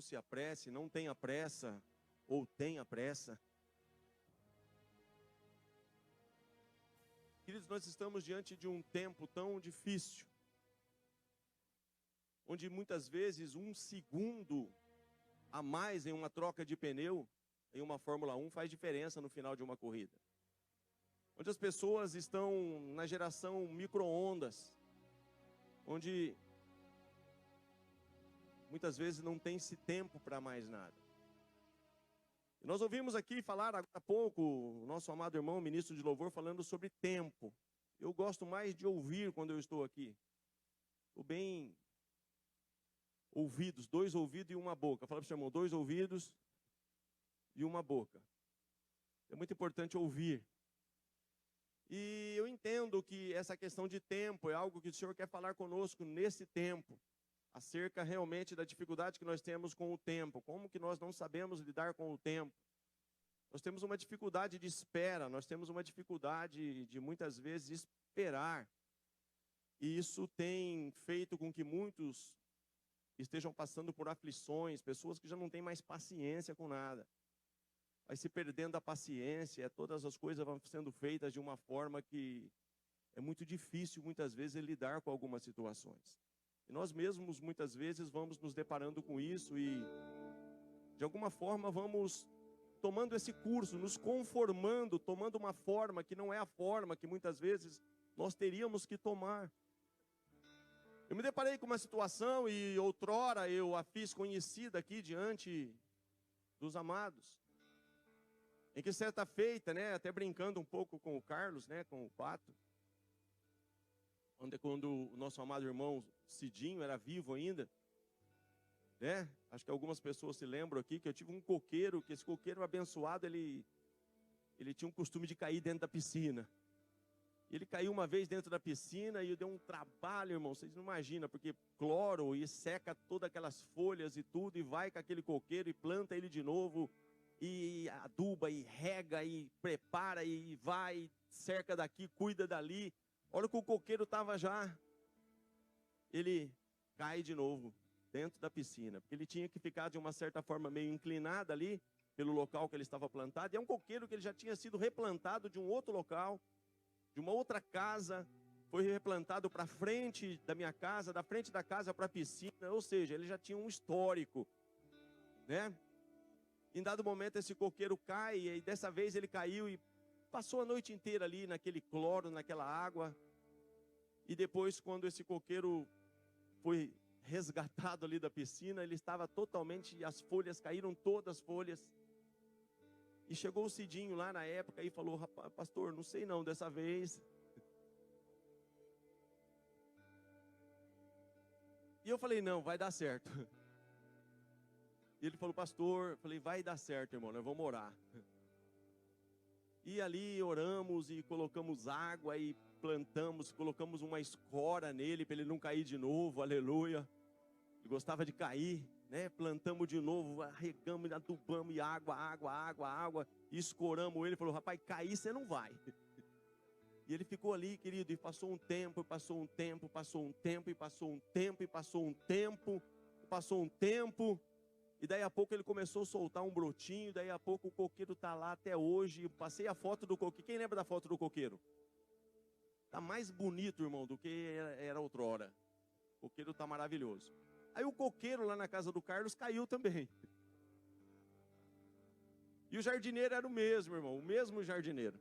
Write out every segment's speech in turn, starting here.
pouco se apresse, não tenha pressa, ou tenha pressa. Queridos, nós estamos diante de um tempo tão difícil, onde muitas vezes um segundo a mais em uma troca de pneu, em uma Fórmula 1, faz diferença no final de uma corrida. Onde as pessoas estão na geração micro-ondas, onde muitas vezes não tem esse tempo para mais nada. E nós ouvimos aqui falar agora há pouco, o nosso amado irmão, ministro de louvor, falando sobre tempo. Eu gosto mais de ouvir quando eu estou aqui. Estou bem ouvidos, 2 ouvidos e uma boca. Fala para o seu irmão, 2 ouvidos e uma boca. É muito importante ouvir. E eu entendo que essa questão de tempo é algo que o Senhor quer falar conosco nesse tempo. Acerca realmente da dificuldade que nós temos com o tempo. Como que nós não sabemos lidar com o tempo. Nós temos uma dificuldade de espera. Nós temos uma dificuldade de muitas vezes esperar. E isso tem feito com que muitos estejam passando por aflições. Pessoas que já não têm mais paciência com nada. Vai se perdendo a paciência. Todas as coisas vão sendo feitas de uma forma que é muito difícil muitas vezes lidar com algumas situações. E nós mesmos, muitas vezes, vamos nos deparando com isso e, de alguma forma, vamos tomando esse curso, nos conformando, tomando uma forma que não é a forma que, muitas vezes, nós teríamos que tomar. Eu me deparei com uma situação e, outrora, eu a fiz conhecida aqui diante dos amados. Em que, certa feita, até brincando um pouco com o Carlos, com o Pato, quando o nosso amado irmão Cidinho era vivo ainda, acho que algumas pessoas se lembram aqui que eu tive um coqueiro, que esse coqueiro abençoado, ele tinha um costume de cair dentro da piscina. Ele caiu uma vez dentro da piscina e deu um trabalho, irmão, vocês não imaginam, porque cloro e seca todas aquelas folhas e tudo, e vai com aquele coqueiro e planta ele de novo, e aduba, e rega, e prepara, e vai, cerca daqui, cuida dali. A hora que o coqueiro estava já, ele cai de novo dentro da piscina. Porque ele tinha que ficar de uma certa forma meio inclinado ali, pelo local que ele estava plantado. E é um coqueiro que ele já tinha sido replantado de um outro local, de uma outra casa. Foi replantado para frente da minha casa, da frente da casa para a piscina. Ou seja, ele já tinha um histórico, Em dado momento esse coqueiro cai, e dessa vez ele caiu e passou a noite inteira ali naquele cloro, naquela água. E depois, quando esse coqueiro foi resgatado ali da piscina, ele estava totalmente, as folhas caíram, todas as folhas. E chegou o Cidinho lá na época e falou: rapaz, pastor, não sei não, dessa vez. E eu falei: não, vai dar certo. E ele falou: pastor, eu falei: vai dar certo, irmão, nós vamos orar. E ali oramos e colocamos água e plantamos, colocamos uma escora nele para ele não cair de novo, aleluia. Ele gostava de cair, Plantamos de novo, regamos, adubamos e água, e escoramos ele. Falou: rapaz, cair você não vai. E ele ficou ali, querido, e passou um tempo, passou um tempo, passou um tempo, e passou um tempo, e passou um tempo, passou um tempo. E daí a pouco ele começou a soltar um brotinho, daí a pouco o coqueiro está lá até hoje. Eu passei a foto do coqueiro. Quem lembra da foto do coqueiro? Está mais bonito, irmão, do que era outrora. O coqueiro está maravilhoso. Aí o coqueiro lá na casa do Carlos caiu também. E o jardineiro era o mesmo, irmão, o mesmo jardineiro.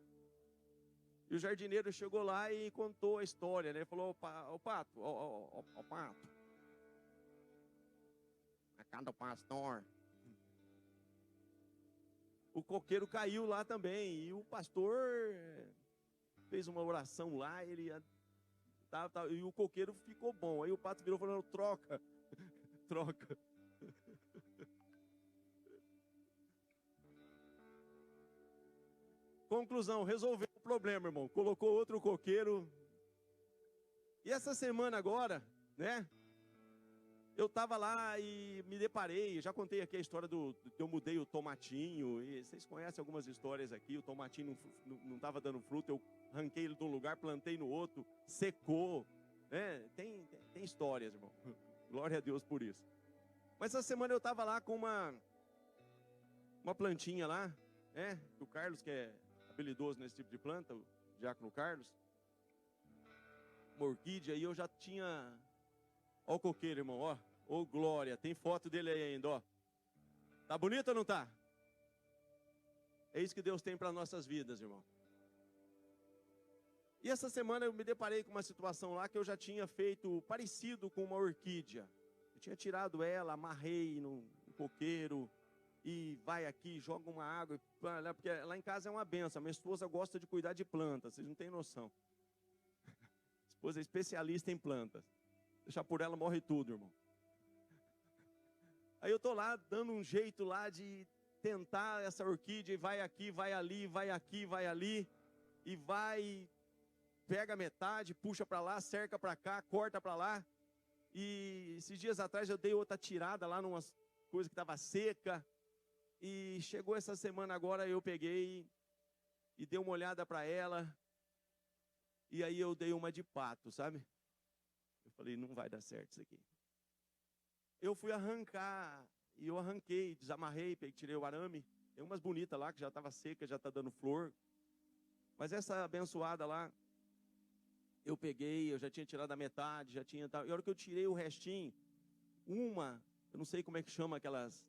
E o jardineiro chegou lá e contou a história, Falou: ô Pato, ô Pato, a casa do pastor, o coqueiro caiu lá também. E o pastor fez uma oração lá, e o coqueiro ficou bom. Aí o Pato virou e falou: troca. Conclusão, resolveu o problema, irmão. Colocou outro coqueiro. E essa semana agora, eu estava lá e me deparei, já contei aqui a história eu mudei o tomatinho, e vocês conhecem algumas histórias aqui. O tomatinho não estava dando fruto, eu arranquei ele de um lugar, plantei no outro, secou, Tem histórias, irmão. Glória a Deus por isso. Mas essa semana eu estava lá com uma plantinha lá, o Carlos, que é habilidoso nesse tipo de planta, o Diácono Carlos, uma orquídea, e eu já tinha, ó o coqueiro, irmão, ó, ô glória, tem foto dele aí ainda, ó. Tá bonito ou não tá? É isso que Deus tem para nossas vidas, irmão. E essa semana eu me deparei com uma situação lá que eu já tinha feito parecido com uma orquídea. Eu tinha tirado ela, amarrei no coqueiro, e vai aqui, joga uma água, porque lá em casa é uma benção. Minha esposa gosta de cuidar de plantas, vocês não têm noção. A esposa é especialista em plantas. Deixar por ela morre tudo, irmão. Aí eu estou lá dando um jeito lá de tentar essa orquídea, e vai aqui, vai ali, vai aqui, vai ali, e vai, pega metade, puxa para lá, cerca para cá, corta para lá. E esses dias atrás eu dei outra tirada lá numa coisa que estava seca. E chegou essa semana agora, eu peguei e dei uma olhada para ela. E aí eu dei uma de pato, sabe? Eu falei, não vai dar certo isso aqui. Eu fui arrancar, e eu arranquei, desamarrei, tirei o arame. Tem umas bonitas lá que já estava seca, já está dando flor. Mas essa abençoada lá, eu peguei, eu já tinha tirado a metade, já tinha... E a hora que eu tirei o restinho, eu não sei como é que chama aquelas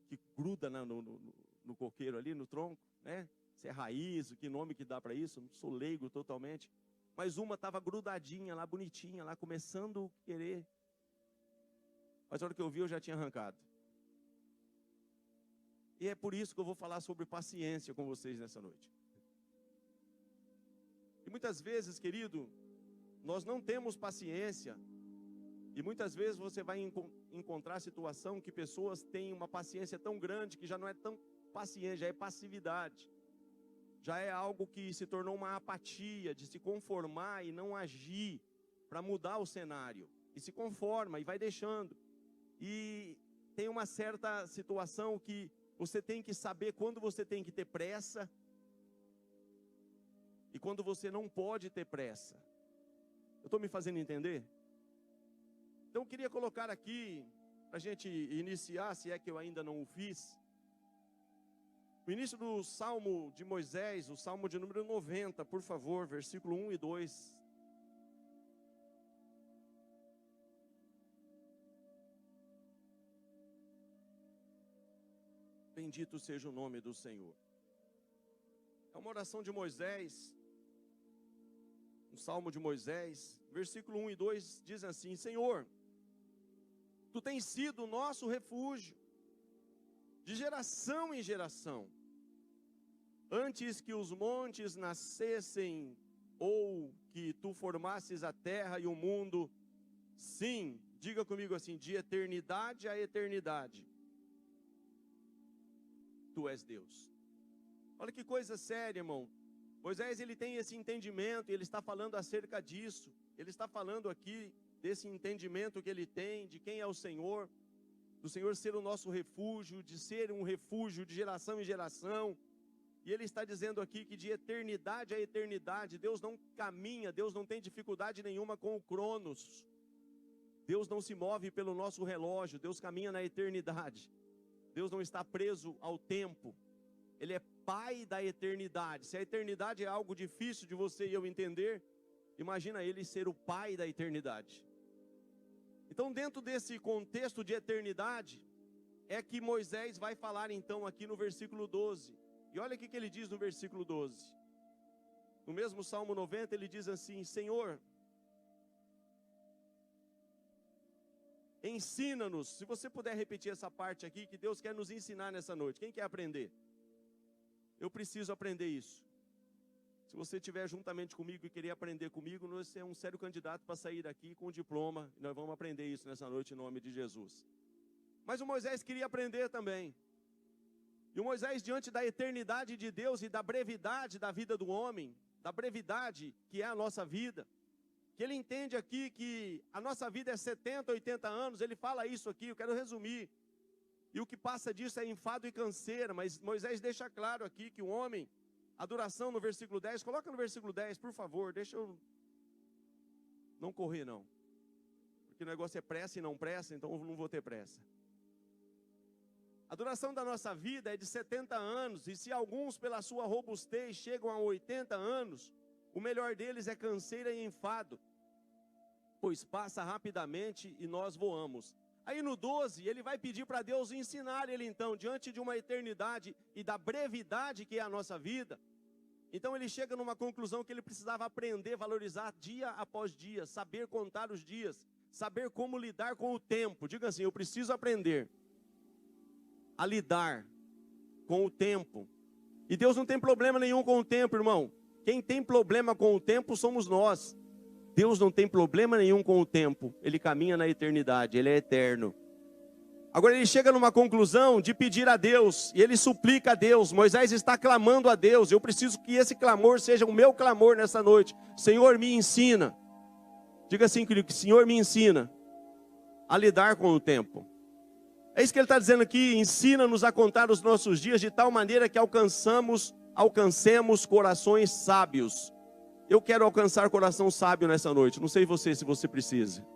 que gruda no coqueiro ali, no tronco, né? Se é raiz, que nome que dá para isso, não sou leigo totalmente. Mas uma estava grudadinha lá, bonitinha lá, começando a querer. Mas a hora que eu vi, eu já tinha arrancado. E é por isso que eu vou falar sobre paciência com vocês nessa noite. E muitas vezes, querido, nós não temos paciência. E muitas vezes você vai encontrar a situação que pessoas têm uma paciência tão grande que já não é tão paciência, já é passividade. Já é algo que se tornou uma apatia, de se conformar e não agir para mudar o cenário. E se conforma e vai deixando. E tem uma certa situação que você tem que saber quando você tem que ter pressa e quando você não pode ter pressa. Eu estou me fazendo entender? Então eu queria colocar aqui, para a gente iniciar, se é que eu ainda não o fiz, o início do Salmo de Moisés, o Salmo de número 90, por favor, versículo 1 e 2. Bendito seja o nome do Senhor. É uma oração de Moisés, um Salmo de Moisés, versículo 1 e 2 diz assim: Senhor, Tu tens sido o nosso refúgio, de geração em geração. Antes que os montes nascessem, ou que Tu formasses a terra e o mundo, sim, diga comigo assim, de eternidade a eternidade, Tu és Deus. Olha que coisa séria, irmão. Moisés, ele tem esse entendimento, e ele está falando acerca disso. Ele está falando aqui desse entendimento que ele tem, de quem é o Senhor, do Senhor ser o nosso refúgio, de ser um refúgio de geração em geração. E ele está dizendo aqui que de eternidade a eternidade, Deus não caminha, Deus não tem dificuldade nenhuma com o Cronos. Deus não se move pelo nosso relógio, Deus caminha na eternidade. Deus não está preso ao tempo. Ele é Pai da eternidade. Se a eternidade é algo difícil de você e eu entender, imagina Ele ser o Pai da eternidade. Então, dentro desse contexto de eternidade, é que Moisés vai falar então aqui no versículo 12. E olha o que ele diz no versículo 12. No mesmo Salmo 90, ele diz assim: Senhor, ensina-nos. Se você puder repetir essa parte aqui, que Deus quer nos ensinar nessa noite. Quem quer aprender? Eu preciso aprender isso. Se você estiver juntamente comigo e querer aprender comigo, você é um sério candidato para sair daqui com um diploma. E nós vamos aprender isso nessa noite em nome de Jesus. Mas o Moisés queria aprender também. E o Moisés, diante da eternidade de Deus e da brevidade da vida do homem, da brevidade que é a nossa vida, que ele entende aqui que a nossa vida é 70, 80 anos, ele fala isso aqui, eu quero resumir. E o que passa disso é enfado e canseira, mas Moisés deixa claro aqui que o homem, a duração no versículo 10, coloca no versículo 10, por favor, deixa eu não correr não, porque o negócio é pressa e não pressa, então eu não vou ter pressa. A duração da nossa vida é de 70 anos, e se alguns pela sua robustez chegam a 80 anos, o melhor deles é canseira e enfado, pois passa rapidamente e nós voamos. Aí no 12, ele vai pedir para Deus ensinar ele então, diante de uma eternidade e da brevidade que é a nossa vida. Então ele chega numa conclusão que ele precisava aprender, valorizar dia após dia, saber contar os dias, saber como lidar com o tempo. Diga assim, eu preciso aprender a lidar com o tempo. E Deus não tem problema nenhum com o tempo, irmão. Quem tem problema com o tempo somos nós. Deus não tem problema nenhum com o tempo. Ele caminha na eternidade, ele é eterno. Agora ele chega numa conclusão de pedir a Deus, e ele suplica a Deus. Moisés está clamando a Deus. Eu preciso que esse clamor seja o meu clamor nessa noite. Senhor, me ensina. Diga assim, querido, Senhor, me ensina a lidar com o tempo. É isso que ele está dizendo aqui, ensina-nos a contar os nossos dias de tal maneira que alcancemos corações sábios. Eu quero alcançar coração sábio nessa noite, não sei você, se você precisa.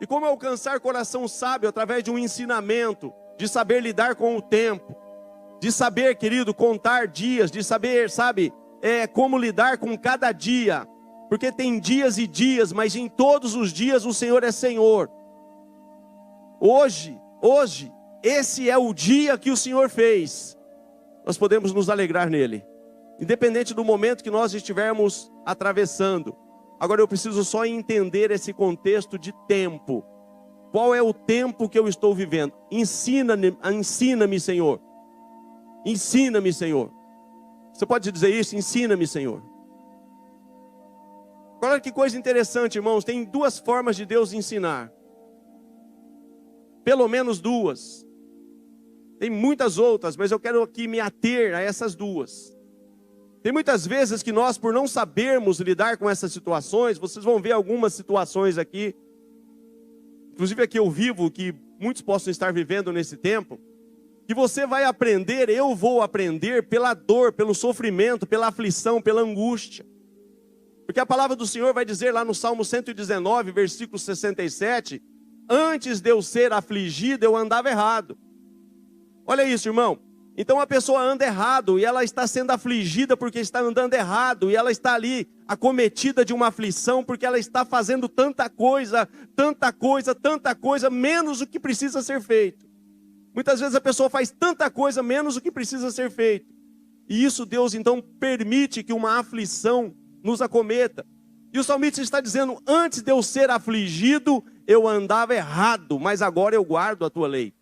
E como alcançar coração sábio? Através de um ensinamento, de saber lidar com o tempo, de saber, querido, contar dias, de saber, como lidar com cada dia. Porque tem dias e dias, mas em todos os dias o Senhor é Senhor. Hoje, esse é o dia que o Senhor fez. Nós podemos nos alegrar nele, independente do momento que nós estivermos atravessando. Agora eu preciso só entender esse contexto de tempo. Qual é o tempo que eu estou vivendo? Ensina-me, Senhor. Ensina-me, Senhor. Você pode dizer isso? Ensina-me, Senhor. Olha que coisa interessante, irmãos. Tem duas formas de Deus ensinar. Pelo menos duas. Tem muitas outras, mas eu quero aqui me ater a essas duas. Tem muitas vezes que nós, por não sabermos lidar com essas situações, vocês vão ver algumas situações aqui, inclusive aqui eu vivo, que muitos possam estar vivendo nesse tempo, que você vai aprender, eu vou aprender pela dor, pelo sofrimento, pela aflição, pela angústia. Porque a palavra do Senhor vai dizer lá no Salmo 119, versículo 67, antes de eu ser afligido, eu andava errado. Olha isso, irmão. Então a pessoa anda errado e ela está sendo afligida porque está andando errado. E ela está ali acometida de uma aflição porque ela está fazendo tanta coisa, menos o que precisa ser feito. Muitas vezes a pessoa faz tanta coisa, menos o que precisa ser feito. E isso Deus então permite que uma aflição nos acometa. E o salmista está dizendo, antes de eu ser afligido, eu andava errado, mas agora eu guardo a tua lei.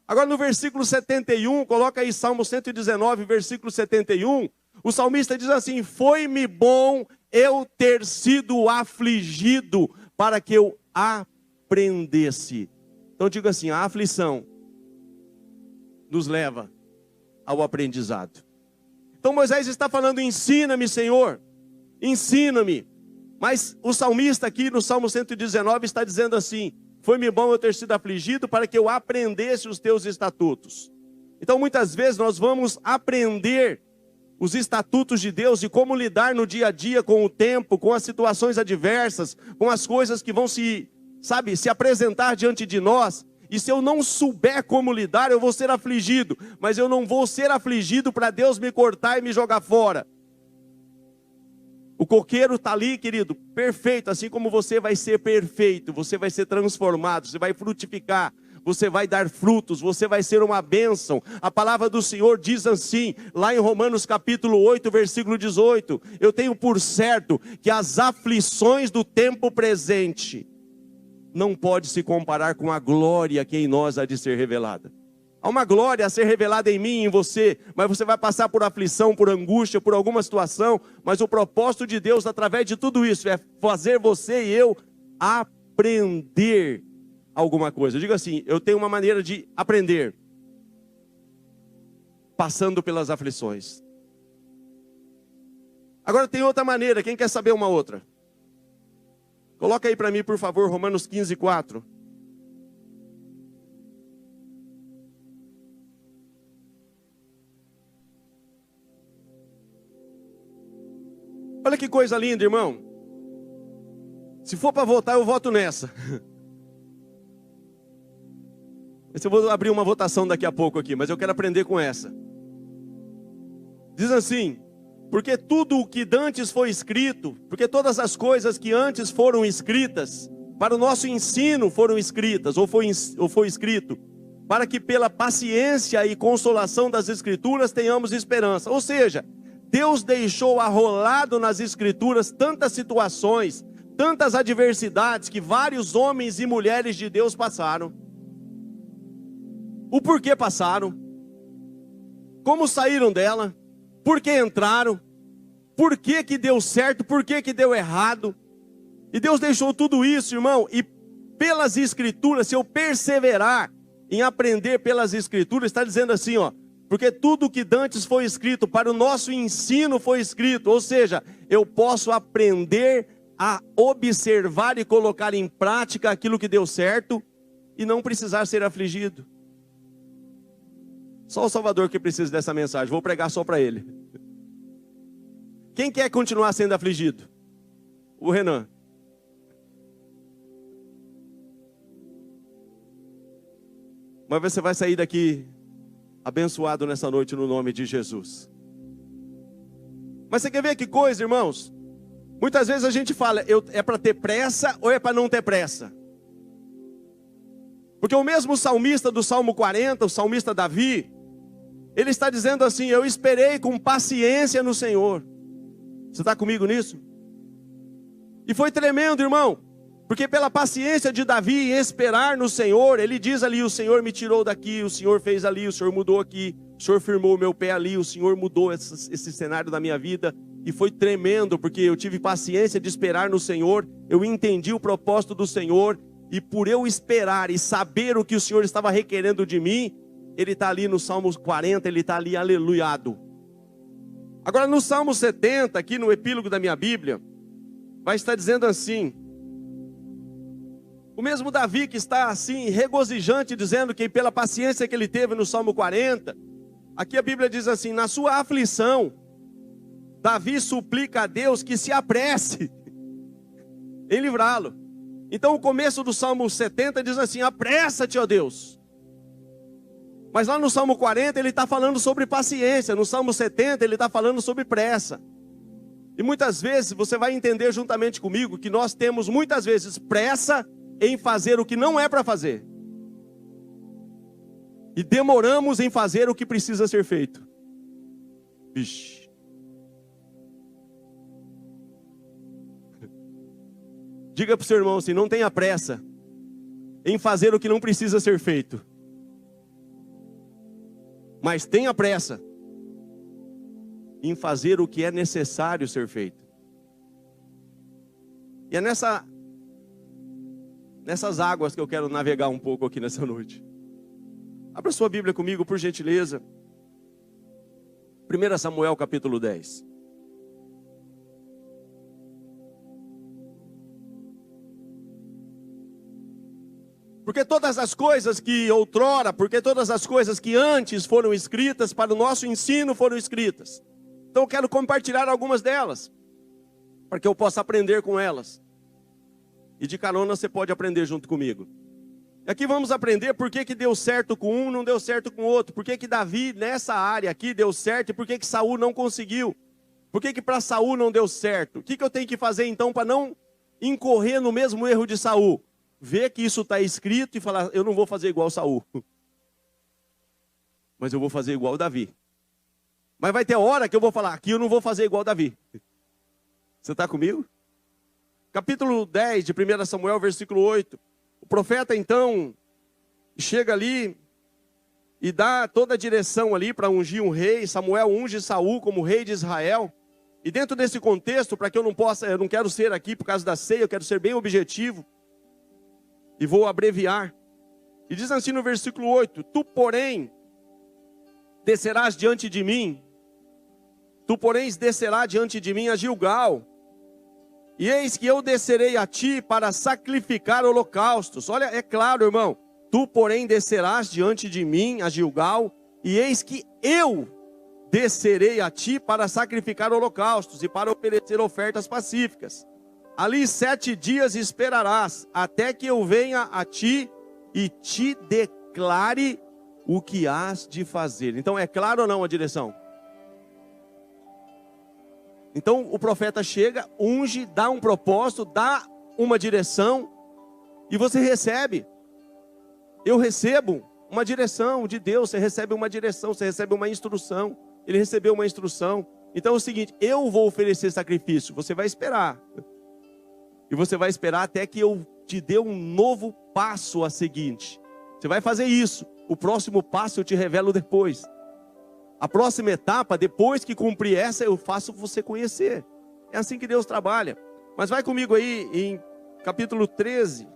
Agora no versículo 71, coloca aí Salmo 119, versículo 71, o salmista diz assim, foi-me bom eu ter sido afligido, para que eu aprendesse. Então diga assim, a aflição nos leva ao aprendizado. Então Moisés está falando, ensina-me, Senhor, ensina-me. Mas o salmista aqui no Salmo 119 está dizendo assim, foi-me bom eu ter sido afligido para que eu aprendesse os teus estatutos. Então muitas vezes nós vamos aprender os estatutos de Deus e como lidar no dia a dia com o tempo, com as situações adversas, com as coisas que vão se apresentar diante de nós. E se eu não souber como lidar, eu vou ser afligido. Mas eu não vou ser afligido para Deus me cortar e me jogar fora. O coqueiro está ali, querido, perfeito, assim como você vai ser perfeito, você vai ser transformado, você vai frutificar, você vai dar frutos, você vai ser uma bênção. A palavra do Senhor diz assim, lá em Romanos capítulo 8, versículo 18, eu tenho por certo que as aflições do tempo presente não pode se comparar com a glória que em nós há de ser revelada. Há uma glória a ser revelada em mim e em você, mas você vai passar por aflição, por angústia, por alguma situação, mas o propósito de Deus através de tudo isso é fazer você e eu aprender alguma coisa. Eu digo assim, eu tenho uma maneira de aprender, passando pelas aflições. Agora tem outra maneira, quem quer saber uma outra? Coloca aí para mim, por favor, Romanos 15, 4. Olha que coisa linda, irmão. Se for para votar, eu voto nessa. Eu vou abrir uma votação daqui a pouco aqui, mas eu quero aprender com essa. Diz assim: porque tudo o que dantes foi escrito, porque todas as coisas que antes foram escritas, para o nosso ensino foram escritas, ou foi escrito, para que pela paciência e consolação das Escrituras tenhamos esperança. Ou seja, Deus deixou arrolado nas Escrituras tantas situações, tantas adversidades que vários homens e mulheres de Deus passaram. O porquê passaram, como saíram dela, por que entraram, por que deu certo, por que deu errado. E Deus deixou tudo isso, irmão, e pelas Escrituras, se eu perseverar em aprender pelas Escrituras, está dizendo assim, ó, porque tudo que dantes foi escrito, para o nosso ensino foi escrito, ou seja, eu posso aprender a observar e colocar em prática aquilo que deu certo, e não precisar ser afligido. Só o Salvador que precisa dessa mensagem, vou pregar só para ele. Quem quer continuar sendo afligido? O Renan. Mas você vai sair daqui abençoado nessa noite no nome de Jesus. Mas você quer ver que coisa, irmãos? Muitas vezes a gente fala, é para ter pressa ou é para não ter pressa? Porque o mesmo salmista do Salmo 40, o salmista Davi, ele está dizendo assim: eu esperei com paciência no Senhor. Você está comigo nisso? E foi tremendo, irmão, porque pela paciência de Davi em esperar no Senhor, ele diz ali: o Senhor me tirou daqui, o Senhor fez ali, o Senhor mudou aqui, o Senhor firmou o meu pé ali, o Senhor mudou esse cenário da minha vida. E foi tremendo, porque eu tive paciência de esperar no Senhor, eu entendi o propósito do Senhor, e por eu esperar e saber o que o Senhor estava requerendo de mim, ele está ali no Salmo 40, ele está ali aleluiado. Agora no Salmo 70, aqui no epílogo da minha Bíblia, vai estar dizendo assim, o mesmo Davi que está assim regozijante, dizendo que pela paciência que ele teve no Salmo 40, aqui a Bíblia diz assim: na sua aflição, Davi suplica a Deus que se apresse em livrá-lo. Então o começo do Salmo 70 diz assim: apressa-te, ó Deus. Mas lá no Salmo 40 ele está falando sobre paciência, no Salmo 70 ele está falando sobre pressa. E muitas vezes você vai entender juntamente comigo que nós temos muitas vezes pressa em fazer o que não é para fazer. E demoramos em fazer o que precisa ser feito. Vixe. Diga para o seu irmão assim: não tenha pressa em fazer o que não precisa ser feito, mas tenha pressa em fazer o que é necessário ser feito. E é nessas águas que eu quero navegar um pouco aqui nessa noite. Abra sua Bíblia comigo, por gentileza. 1 Samuel capítulo 10. Porque todas as coisas que outrora, porque todas as coisas que antes foram escritas, para o nosso ensino foram escritas. Então eu quero compartilhar algumas delas, para que eu possa aprender com elas. E de carona você pode aprender junto comigo. Aqui vamos aprender por que deu certo com um, não deu certo com o outro. Por que Davi nessa área aqui deu certo e por que Saul não conseguiu. Por que para Saul não deu certo. O que eu tenho que fazer então para não incorrer no mesmo erro de Saul? Ver que isso está escrito e falar: eu não vou fazer igual Saul, mas eu vou fazer igual Davi. Mas vai ter hora que eu vou falar: aqui eu não vou fazer igual Davi. Você está comigo? Capítulo 10 de 1 Samuel, versículo 8. O profeta então chega ali e dá toda a direção ali para ungir um rei. Samuel unge Saul como rei de Israel. E dentro desse contexto, para que eu não quero ser aqui por causa da ceia, eu quero ser bem objetivo. E vou abreviar. E diz assim no versículo 8: tu, porém, descerás diante de mim. Tu, porém, descerás diante de mim a Gilgal. E eis que eu descerei a ti para sacrificar holocaustos. Olha, é claro, irmão. Tu, porém, descerás diante de mim a Gilgal. E eis que eu descerei a ti para sacrificar holocaustos e para oferecer ofertas pacíficas. Ali 7 dias esperarás, até que eu venha a ti e te dê declare o que hás de fazer. Então, é claro ou não a direção? Então, o profeta chega, unge, dá um propósito, dá uma direção, e você recebe. Eu recebo uma direção de Deus, você recebe uma direção, você recebe uma instrução. Ele recebeu uma instrução. Então é o seguinte, eu vou oferecer sacrifício, você vai esperar. E você vai esperar até que eu te dê um novo passo a seguinte. Você vai fazer isso. O próximo passo eu te revelo depois. A próxima etapa, depois que cumprir essa, eu faço você conhecer. É assim que Deus trabalha. Mas vai comigo aí em capítulo 13.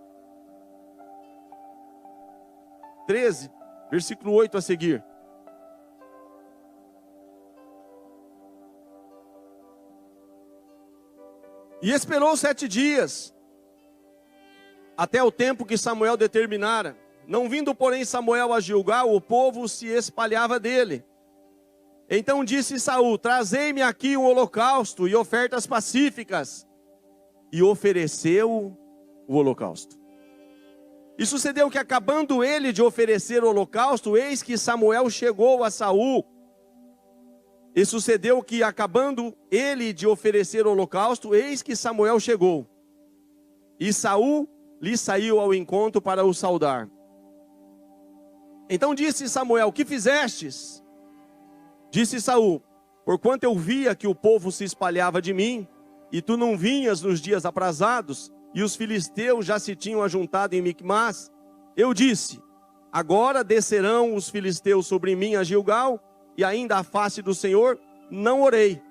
13, versículo 8 a seguir. E esperou 7 dias, até o tempo que Samuel determinara. Não vindo, porém, Samuel a Gilgal, o povo se espalhava dele. Então disse Saul: trazei-me aqui um holocausto e ofertas pacíficas. E ofereceu o holocausto. E sucedeu que, acabando ele de oferecer o holocausto, eis que Samuel chegou a Saul. E sucedeu que, acabando ele de oferecer o holocausto, eis que Samuel chegou. E Saul lhe saiu ao encontro para o saudar. Então disse Samuel: que fizestes? Disse Saul: porquanto eu via que o povo se espalhava de mim, e tu não vinhas nos dias aprazados, e os filisteus já se tinham ajuntado em Micmas, eu disse: agora descerão os filisteus sobre mim a Gilgal, e ainda à face do Senhor não orei,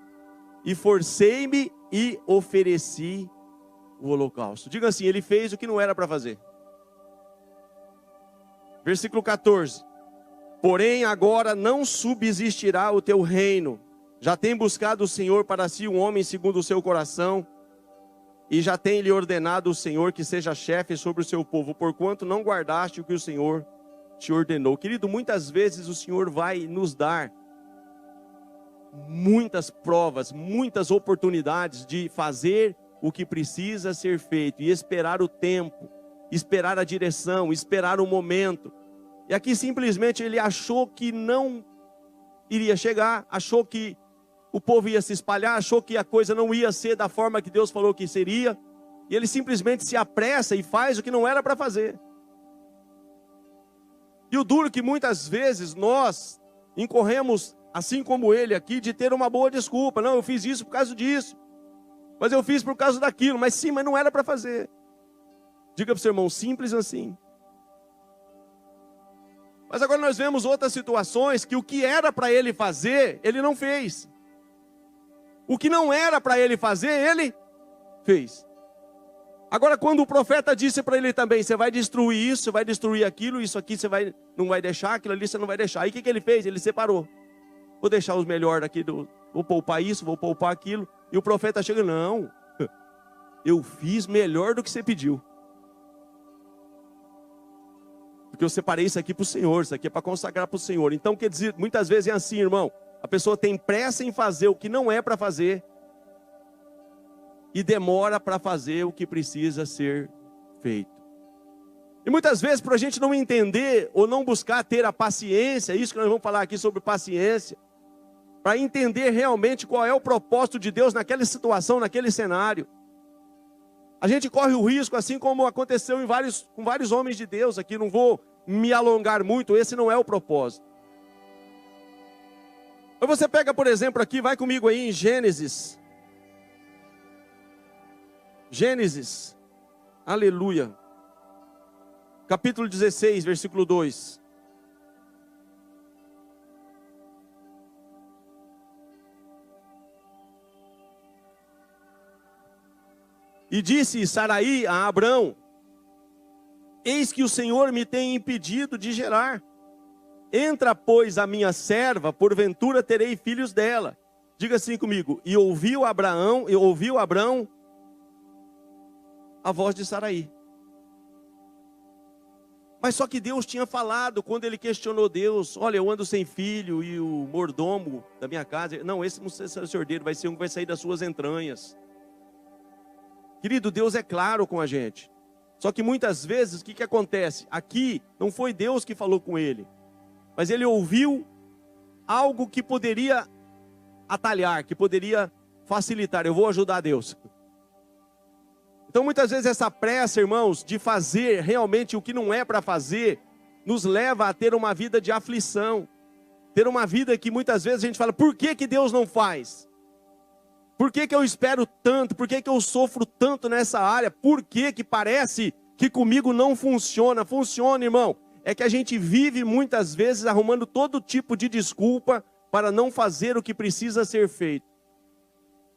e forcei-me e ofereci o holocausto. Diga assim, ele fez o que não era para fazer. Versículo 14. Porém agora não subsistirá o teu reino. Já tem buscado o Senhor para si um homem segundo o seu coração, e já tem lhe ordenado o Senhor que seja chefe sobre o seu povo, porquanto não guardaste o que o Senhor te ordenou. Querido, muitas vezes o Senhor vai nos dar muitas provas, muitas oportunidades de fazer o que precisa ser feito, e esperar o tempo, esperar a direção, esperar o momento. E aqui simplesmente ele achou que não iria chegar, achou que o povo ia se espalhar, achou que a coisa não ia ser da forma que Deus falou que seria, e ele simplesmente se apressa e faz o que não era para fazer. E o duro é que muitas vezes nós incorremos, assim como ele aqui, de ter uma boa desculpa. Não, eu fiz isso por causa disso, mas eu fiz por causa daquilo, mas sim, mas não era para fazer. Diga para o seu irmão, simples assim. Mas agora nós vemos outras situações que o que era para ele fazer, ele não fez. O que não era para ele fazer, ele fez. Agora, quando o profeta disse para ele também: você vai destruir isso, você vai destruir aquilo, isso aqui você não vai deixar, aquilo ali você não vai deixar. Aí o que ele fez? Ele separou. Vou deixar os melhores daqui, vou poupar isso, vou poupar aquilo. E o profeta chega: não, eu fiz melhor do que você pediu. Porque eu separei isso aqui para o Senhor, isso aqui é para consagrar para o Senhor. Então, quer dizer, muitas vezes é assim, irmão. A pessoa tem pressa em fazer o que não é para fazer, e demora para fazer o que precisa ser feito. E muitas vezes, para a gente não entender, ou não buscar ter a paciência, isso que nós vamos falar aqui sobre paciência, para entender realmente qual é o propósito de Deus naquela situação, naquele cenário. A gente corre o risco, assim como aconteceu com vários homens de Deus aqui, não vou me alongar muito, esse não é o propósito. Mas você pega, por exemplo, aqui, vai comigo aí em Gênesis. Gênesis, aleluia. Capítulo 16, versículo 2. E disse Saraí a Abrão: eis que o Senhor me tem impedido de gerar. Entra, pois, a minha serva, porventura terei filhos dela. Diga assim comigo: e ouviu Abrão a voz de Saraí. Mas só que Deus tinha falado, quando ele questionou Deus: olha, eu ando sem filho, e o mordomo da minha casa, não, esse não será seu herdeiro, vai ser um que vai sair das suas entranhas. Querido, Deus é claro com a gente. Só que muitas vezes, o que acontece? Aqui não foi Deus que falou com ele, mas ele ouviu algo que poderia atalhar, que poderia facilitar. Eu vou ajudar Deus. Então muitas vezes essa pressa, irmãos, de fazer realmente o que não é para fazer, nos leva a ter uma vida de aflição. Ter uma vida que muitas vezes a gente fala, por que Deus não faz? Por que eu espero tanto? Por que eu sofro tanto nessa área? Por que parece que comigo não funciona? Funciona, irmão. É que a gente vive muitas vezes arrumando todo tipo de desculpa para não fazer o que precisa ser feito.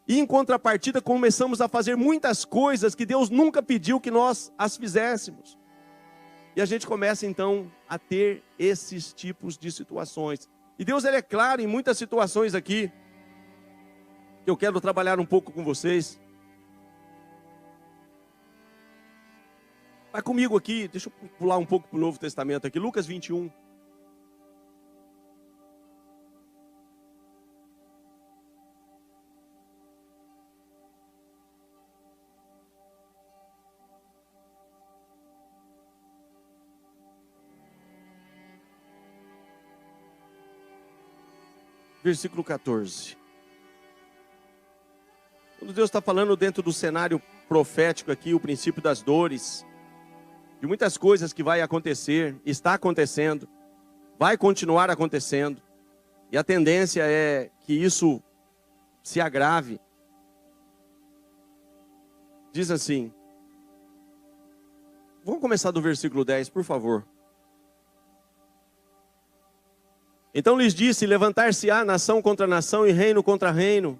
E em contrapartida começamos a fazer muitas coisas que Deus nunca pediu que nós as fizéssemos. E a gente começa então a ter esses tipos de situações. E Deus ele é claro em muitas situações aqui, que eu quero trabalhar um pouco com vocês. Vai comigo aqui, deixa eu pular um pouco para o Novo Testamento aqui, Lucas 21. Versículo 14. Quando Deus está falando dentro do cenário profético aqui, o princípio das dores, de muitas coisas que vai acontecer, está acontecendo, vai continuar acontecendo, e a tendência é que isso se agrave. Diz assim, vamos começar do versículo 10, por favor. Então lhes disse, levantar-se-á nação contra nação e reino contra reino.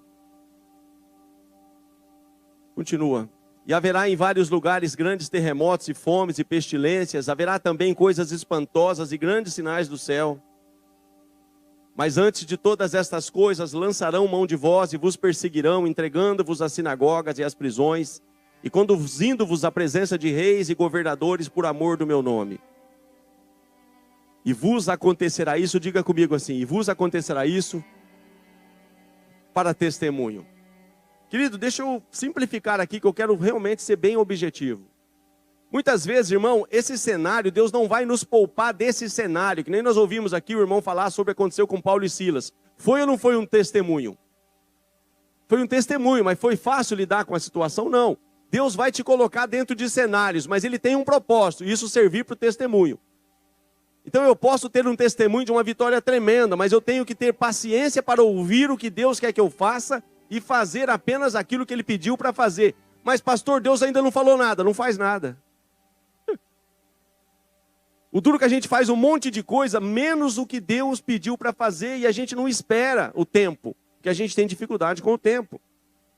Continua. E haverá em vários lugares grandes terremotos e fomes e pestilências. Haverá também coisas espantosas e grandes sinais do céu. Mas antes de todas estas coisas, lançarão mão de vós e vos perseguirão, entregando-vos às sinagogas e às prisões, e conduzindo-vos à presença de reis e governadores por amor do meu nome. E vos acontecerá isso, diga comigo assim, e vos acontecerá isso para testemunho. Querido, deixa eu simplificar aqui, que eu quero realmente ser bem objetivo. Muitas vezes, irmão, esse cenário, Deus não vai nos poupar desse cenário, que nem nós ouvimos aqui o irmão falar sobre o que aconteceu com Paulo e Silas. Foi ou não foi um testemunho? Foi um testemunho, mas foi fácil lidar com a situação? Não. Deus vai te colocar dentro de cenários, mas Ele tem um propósito, e isso servir para o testemunho. Então eu posso ter um testemunho de uma vitória tremenda, mas eu tenho que ter paciência para ouvir o que Deus quer que eu faça e fazer apenas aquilo que Ele pediu para fazer. Mas pastor, Deus ainda não falou nada, não faz nada. O duro que a gente faz um monte de coisa, menos o que Deus pediu para fazer, e a gente não espera o tempo, porque a gente tem dificuldade com o tempo.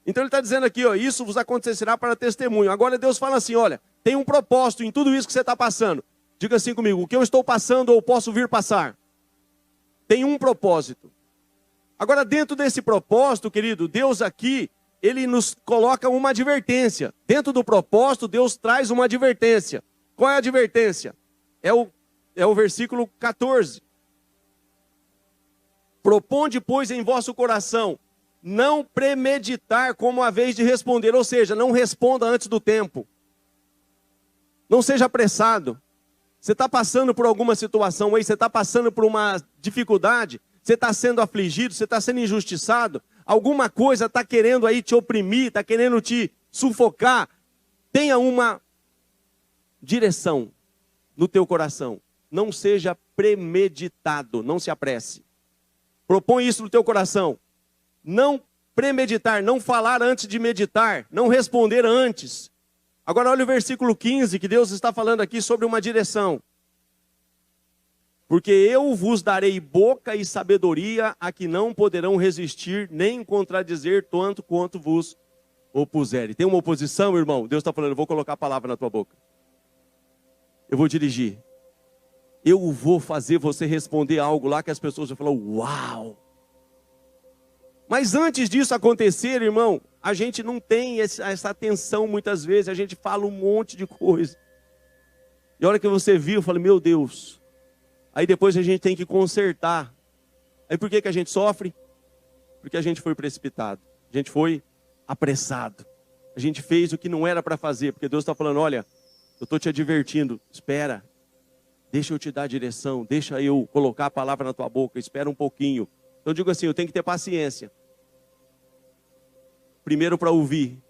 Então ele está dizendo aqui, ó, isso vos acontecerá para testemunho. Agora Deus fala assim, olha, tem um propósito em tudo isso que você está passando. Diga assim comigo, o que eu estou passando ou posso vir passar? Tem um propósito. Agora dentro desse propósito, querido, Deus aqui, Ele nos coloca uma advertência. Dentro do propósito, Deus traz uma advertência. Qual é a advertência? É o versículo 14. Proponde, pois, em vosso coração, não premeditar como a vez de responder. Ou seja, não responda antes do tempo. Não seja apressado. Você está passando por alguma situação aí, você está passando por uma dificuldade, você está sendo afligido, você está sendo injustiçado, alguma coisa está querendo aí te oprimir, está querendo te sufocar. Tenha uma direção no teu coração. Não seja premeditado, não se apresse. Propõe isso no teu coração. Não premeditar, não falar antes de meditar, não responder antes. Agora olha o versículo 15, que Deus está falando aqui sobre uma direção. Porque eu vos darei boca e sabedoria a que não poderão resistir, nem contradizer tanto quanto vos opuserem. Tem uma oposição, irmão? Deus está falando, eu vou colocar a palavra na tua boca. Eu vou dirigir. Eu vou fazer você responder algo lá que as pessoas vão falar, uau! Mas antes disso acontecer, irmão, a gente não tem essa atenção muitas vezes, a gente fala um monte de coisa. E a hora que você viu, eu falei, meu Deus. Aí depois a gente tem que consertar. Aí por que a gente sofre? Porque a gente foi precipitado, a gente foi apressado. A gente fez o que não era para fazer, porque Deus está falando, olha, Eu estou te advertindo, espera. Deixa eu te dar a direção, deixa eu colocar a palavra na tua boca, espera um pouquinho. Então eu digo assim, eu tenho que ter paciência. Primeiro para ouvir,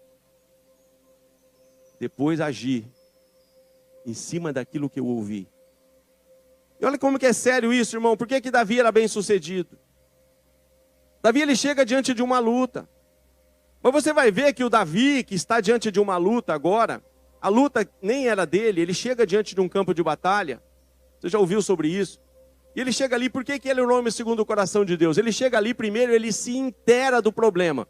depois agir em cima daquilo que eu ouvi. E olha como que é sério isso, irmão. Por que Davi era bem sucedido? Davi, ele chega diante de uma luta. Mas você vai ver que o Davi, que está diante de uma luta agora, a luta nem era dele, ele chega diante de um campo de batalha. Você já ouviu sobre isso? E ele chega ali, por que ele é o nome segundo o coração de Deus? Ele chega ali primeiro, ele se inteira do problema.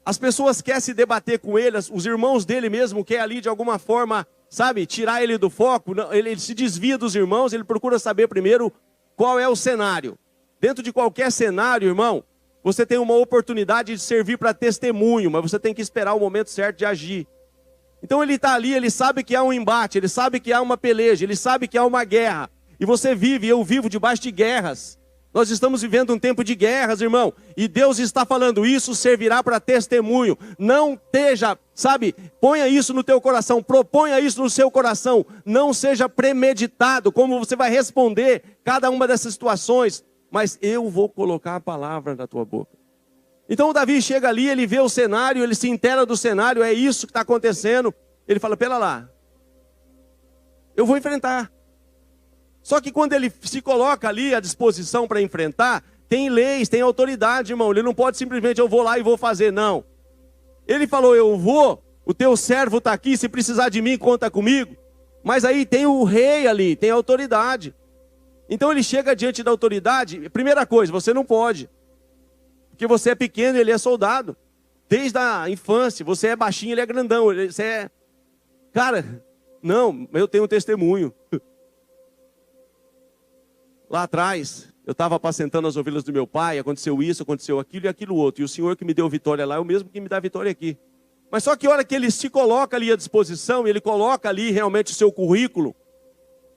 As pessoas querem se debater com ele, os irmãos dele mesmo querem ali de alguma forma, sabe, tirar ele do foco. Ele se desvia dos irmãos, ele procura saber primeiro qual é o cenário. Dentro de qualquer cenário, irmão, você tem uma oportunidade de servir para testemunho, mas você tem que esperar o momento certo de agir. Então ele está ali, ele sabe que há um embate, ele sabe que há uma peleja, ele sabe que há uma guerra. E você vive, eu vivo debaixo de guerras. Nós estamos vivendo um tempo de guerras, irmão. E Deus está falando, isso servirá para testemunho. Não esteja, sabe, ponha isso no teu coração, proponha isso no seu coração. Não seja premeditado, como você vai responder cada uma dessas situações. Mas eu vou colocar a palavra na tua boca. Então o Davi chega ali, ele vê o cenário, ele se inteira do cenário, é isso que está acontecendo. Ele fala, pera lá, eu vou enfrentar. Só que quando ele se coloca ali à disposição para enfrentar, tem leis, tem autoridade, irmão. Ele não pode simplesmente, eu vou lá e vou fazer, não. Ele falou, eu vou, o teu servo está aqui, se precisar de mim, conta comigo. Mas aí tem o rei ali, tem a autoridade. Então ele chega diante da autoridade, primeira coisa, você não pode. Porque você é pequeno e ele é soldado. Desde a infância, você é baixinho, ele é grandão. Você é... Cara, não, eu tenho um testemunho. Lá atrás, eu estava apacentando as ovelhas do meu pai, aconteceu isso, aconteceu aquilo e aquilo outro. E o Senhor que me deu vitória lá é o mesmo que me dá vitória aqui. Mas só que a hora que ele se coloca ali à disposição, ele coloca ali realmente o seu currículo,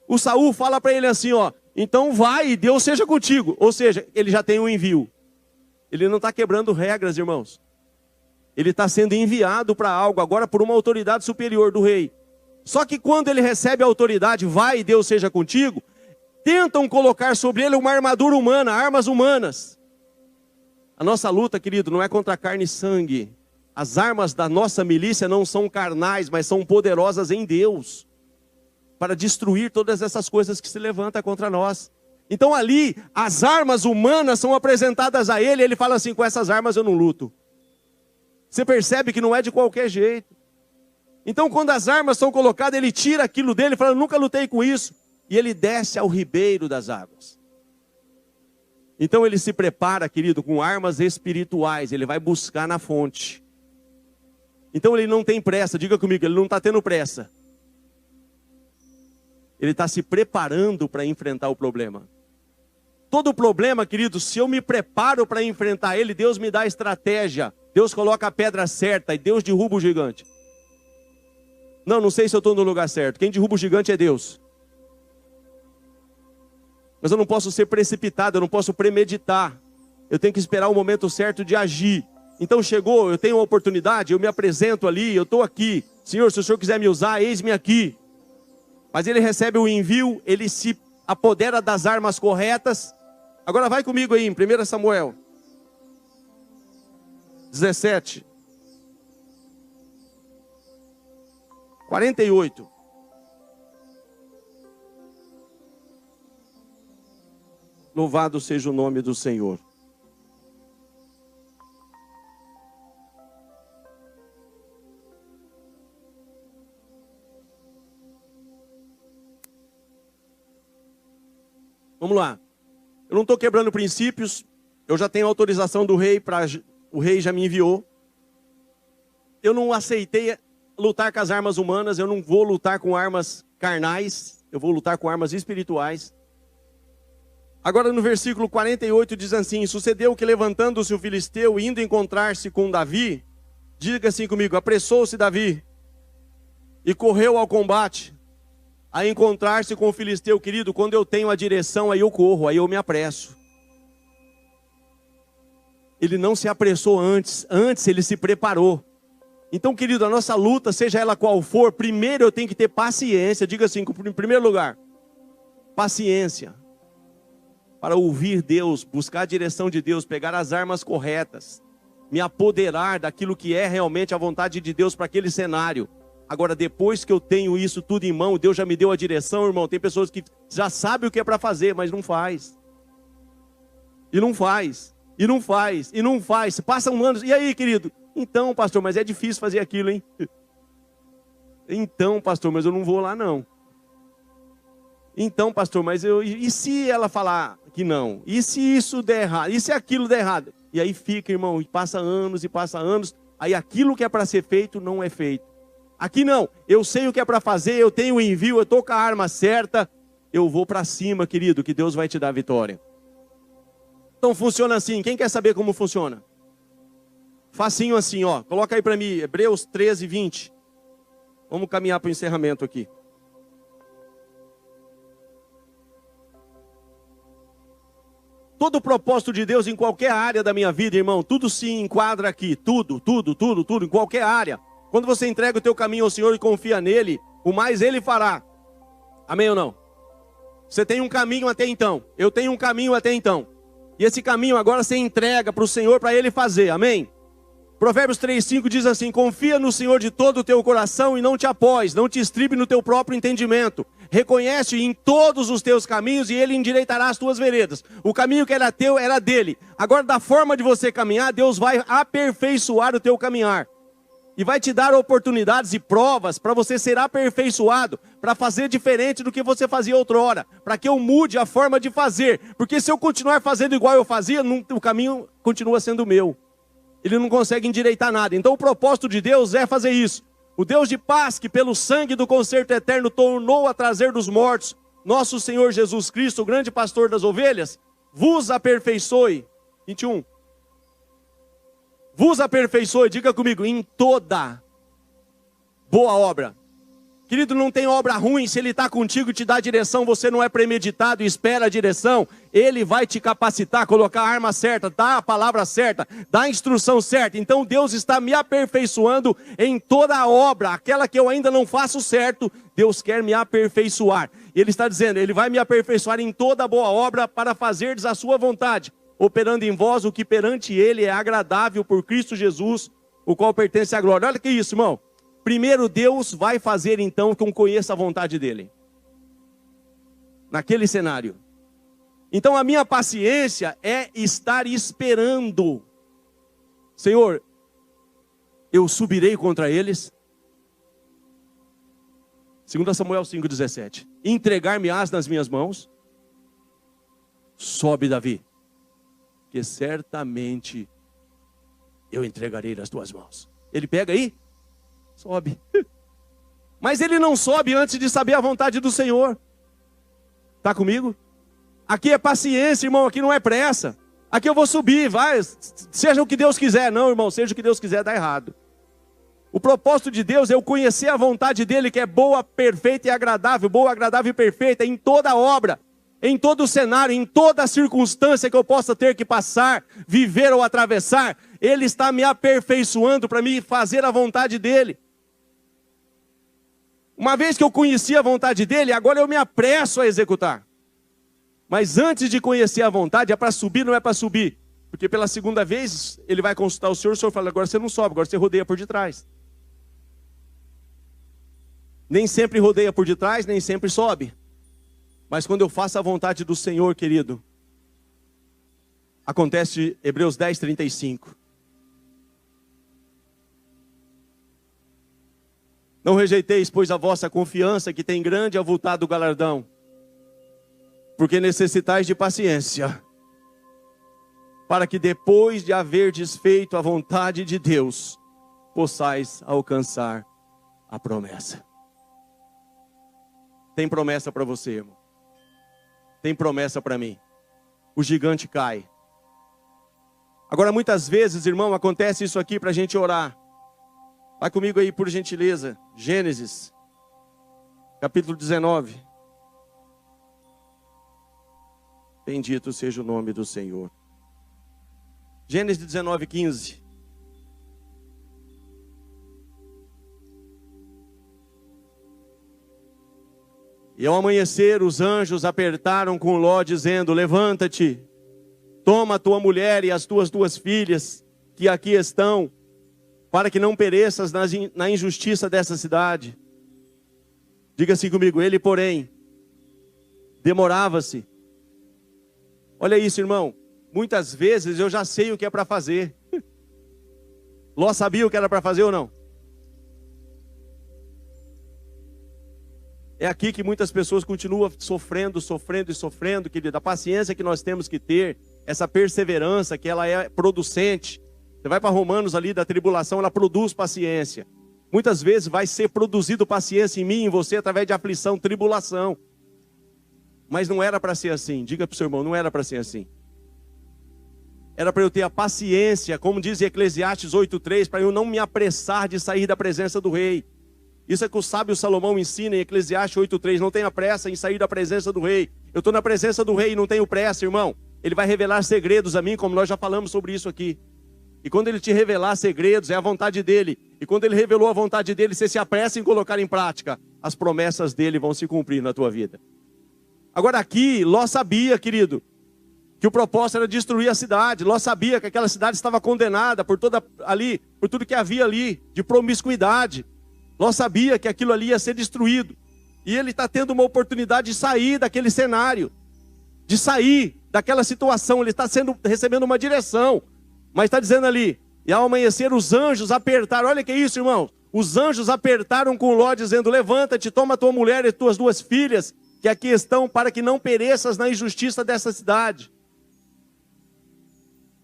o Saul fala para ele assim, ó, então vai e Deus seja contigo. Ou seja, ele já tem um envio. Ele não está quebrando regras, irmãos. Ele está sendo enviado para algo agora por uma autoridade superior do rei. Só que quando ele recebe a autoridade, vai e Deus seja contigo, tentam colocar sobre ele uma armadura humana, armas humanas. A nossa luta, querido, não é contra carne e sangue. As armas da nossa milícia não são carnais, mas são poderosas em Deus, para destruir todas essas coisas que se levantam contra nós. Então ali, as armas humanas são apresentadas a ele, e ele fala assim, com essas armas eu não luto. Você percebe que não é de qualquer jeito. Então quando as armas são colocadas, ele tira aquilo dele, fala, nunca lutei com isso. E ele desce ao ribeiro das águas. Então ele se prepara, querido, com armas espirituais. Ele vai buscar na fonte. Então ele não tem pressa, diga comigo, ele não está tendo pressa. Ele está se preparando para enfrentar o problema. Todo problema, querido, se eu me preparo para enfrentar ele, Deus me dá estratégia. Deus coloca a pedra certa e Deus derruba o gigante. Não sei se eu estou no lugar certo. Quem derruba o gigante é Deus. Mas eu não posso ser precipitado, eu não posso premeditar. Eu tenho que esperar o momento certo de agir. Então chegou, eu tenho uma oportunidade, eu me apresento ali, eu estou aqui. Senhor, se o Senhor quiser me usar, eis-me aqui. Mas ele recebe o envio, ele se apodera das armas corretas. Agora vai comigo aí em 1 Samuel 17. 48. Louvado seja o nome do Senhor. Vamos lá. Eu não estou quebrando princípios. Eu já tenho autorização do rei, o rei já me enviou. Eu não aceitei lutar com as armas humanas. Eu não vou lutar com armas carnais. Eu vou lutar com armas espirituais. Agora no versículo 48 diz assim, sucedeu que levantando-se o filisteu, indo encontrar-se com Davi, diga assim comigo, apressou-se Davi e correu ao combate, a encontrar-se com o filisteu. Querido, quando eu tenho a direção, aí eu corro, aí eu me apresso. Ele não se apressou antes ele se preparou. Então, querido, a nossa luta, seja ela qual for, primeiro eu tenho que ter paciência. Diga assim, em primeiro lugar, paciência. Para ouvir Deus, buscar a direção de Deus, pegar as armas corretas, me apoderar daquilo que é realmente a vontade de Deus para aquele cenário. Agora, depois que eu tenho isso tudo em mão, Deus já me deu a direção, irmão. Tem pessoas que já sabem o que é para fazer, mas não faz. E não faz, e não faz, e não faz. Passam anos, e aí, querido? Então, pastor, mas é difícil fazer aquilo, hein? Então, pastor, mas eu não vou lá, não. Então, pastor, mas eu... E se ela falar que não? E se isso der errado? E se aquilo der errado? E aí fica, irmão, e passa anos, aí aquilo que é para ser feito, não é feito. Aqui não, eu sei o que é para fazer, eu tenho o envio, eu estou com a arma certa, eu vou para cima, querido, que Deus vai te dar a vitória. Então funciona assim, quem quer saber como funciona? Facinho assim, ó, coloca aí para mim, Hebreus 13, 20. Vamos caminhar para o encerramento aqui. Todo o propósito de Deus em qualquer área da minha vida, irmão, tudo se enquadra aqui, tudo, em qualquer área. Quando você entrega o teu caminho ao Senhor e confia nele, o mais Ele fará. Amém ou não? Você tem um caminho até então, eu tenho um caminho até então. E esse caminho agora você entrega para o Senhor, para Ele fazer, amém? Provérbios 3,5 diz assim, confia no Senhor de todo o teu coração e não te apoies, não te estribe no teu próprio entendimento. Reconhece em todos os teus caminhos e Ele endireitará as tuas veredas. O caminho que era teu, era dele. Agora, da forma de você caminhar, Deus vai aperfeiçoar o teu caminhar. E vai te dar oportunidades e provas para você ser aperfeiçoado, para fazer diferente do que você fazia outrora, para que eu mude a forma de fazer. Porque se eu continuar fazendo igual eu fazia, o caminho continua sendo meu. Ele não consegue endireitar nada. Então o propósito de Deus é fazer isso. O Deus de paz, que pelo sangue do concerto eterno tornou a trazer dos mortos nosso Senhor Jesus Cristo, o grande pastor das ovelhas, vos aperfeiçoe. 21. Vos aperfeiçoe, diga comigo, em toda boa obra. Querido, não tem obra ruim, se Ele está contigo e te dá a direção, você não é premeditado e espera a direção, Ele vai te capacitar, colocar a arma certa, dar a palavra certa, dar a instrução certa. Então Deus está me aperfeiçoando em toda a obra, aquela que eu ainda não faço certo, Deus quer me aperfeiçoar. Ele está dizendo, Ele vai me aperfeiçoar em toda boa obra para fazerdes a sua vontade, operando em vós o que perante Ele é agradável por Cristo Jesus, o qual pertence à glória. Olha que isso, irmão. Primeiro Deus vai fazer então que eu conheça a vontade dEle. Naquele cenário. Então a minha paciência é estar esperando. Senhor, eu subirei contra eles. 2 Samuel 5,17. Entregar-me-ás nas minhas mãos. Sobe, Davi, que certamente eu entregarei nas tuas mãos. Ele pega aí. Sobe. Mas ele não sobe antes de saber a vontade do Senhor. Está comigo? Aqui é paciência, irmão, aqui não é pressa. Aqui eu vou subir, vai, seja o que Deus quiser. Não, irmão, seja o que Deus quiser, dá errado. O propósito de Deus é eu conhecer a vontade dEle, que é boa, perfeita e agradável. Boa, agradável e perfeita em toda obra, em todo cenário, em toda circunstância que eu possa ter que passar, viver ou atravessar. Ele está me aperfeiçoando para me fazer a vontade dEle. Uma vez que eu conheci a vontade dEle, agora eu me apresso a executar. Mas antes de conhecer a vontade, é para subir, não é para subir. Porque pela segunda vez, ele vai consultar o Senhor fala, agora você não sobe, agora você rodeia por detrás. Nem sempre rodeia por detrás, nem sempre sobe. Mas quando eu faço a vontade do Senhor, querido, acontece Hebreus 10, 35. Não rejeiteis, pois, a vossa confiança, que tem grande e avultado galardão, porque necessitais de paciência, para que depois de haverdes feito a vontade de Deus, possais alcançar a promessa. Tem promessa para você, irmão. Tem promessa para mim. O gigante cai. Agora, muitas vezes, irmão, acontece isso aqui para a gente orar. Vai comigo aí, por gentileza. Gênesis, capítulo 19. Bendito seja o nome do Senhor. Gênesis 19, 15. E ao amanhecer, os anjos apertaram com Ló, dizendo: levanta-te, toma a tua mulher e as tuas 2 filhas, que aqui estão, para que não pereças na injustiça dessa cidade. Diga assim comigo: ele, porém, demorava-se. Olha isso, irmão. Muitas vezes eu já sei o que é para fazer. Ló sabia o que era para fazer ou não? É aqui que muitas pessoas continuam sofrendo, querido. A paciência que nós temos que ter, essa perseverança, que ela é producente. Você vai para Romanos ali da tribulação, ela produz paciência. Muitas vezes vai ser produzido paciência em mim, em você, através de aflição, tribulação. Mas não era para ser assim. Diga para o seu irmão, não era para ser assim. Era para eu ter a paciência, como diz Eclesiastes 8:3, para eu não me apressar de sair da presença do rei. Isso é que o sábio Salomão ensina em Eclesiastes 8:3. Não tenha pressa em sair da presença do rei. Eu estou na presença do rei e não tenho pressa, irmão. Ele vai revelar segredos a mim, como nós já falamos sobre isso aqui. E quando ele te revelar segredos, é a vontade dele. E quando ele revelou a vontade dele, você se apressa em colocar em prática. As promessas dele vão se cumprir na tua vida. Agora aqui, Ló sabia, querido, que o propósito era destruir a cidade. Ló sabia que aquela cidade estava condenada por tudo que havia ali, de promiscuidade. Ló sabia que aquilo ali ia ser destruído. E ele está tendo uma oportunidade de sair daquele cenário, de sair daquela situação. Ele está recebendo uma direção. Mas está dizendo ali: e ao amanhecer os anjos apertaram. Olha que isso, irmão. Os anjos apertaram com Ló, dizendo: levanta-te, toma tua mulher e tuas 2 filhas, que aqui estão, para que não pereças na injustiça dessa cidade.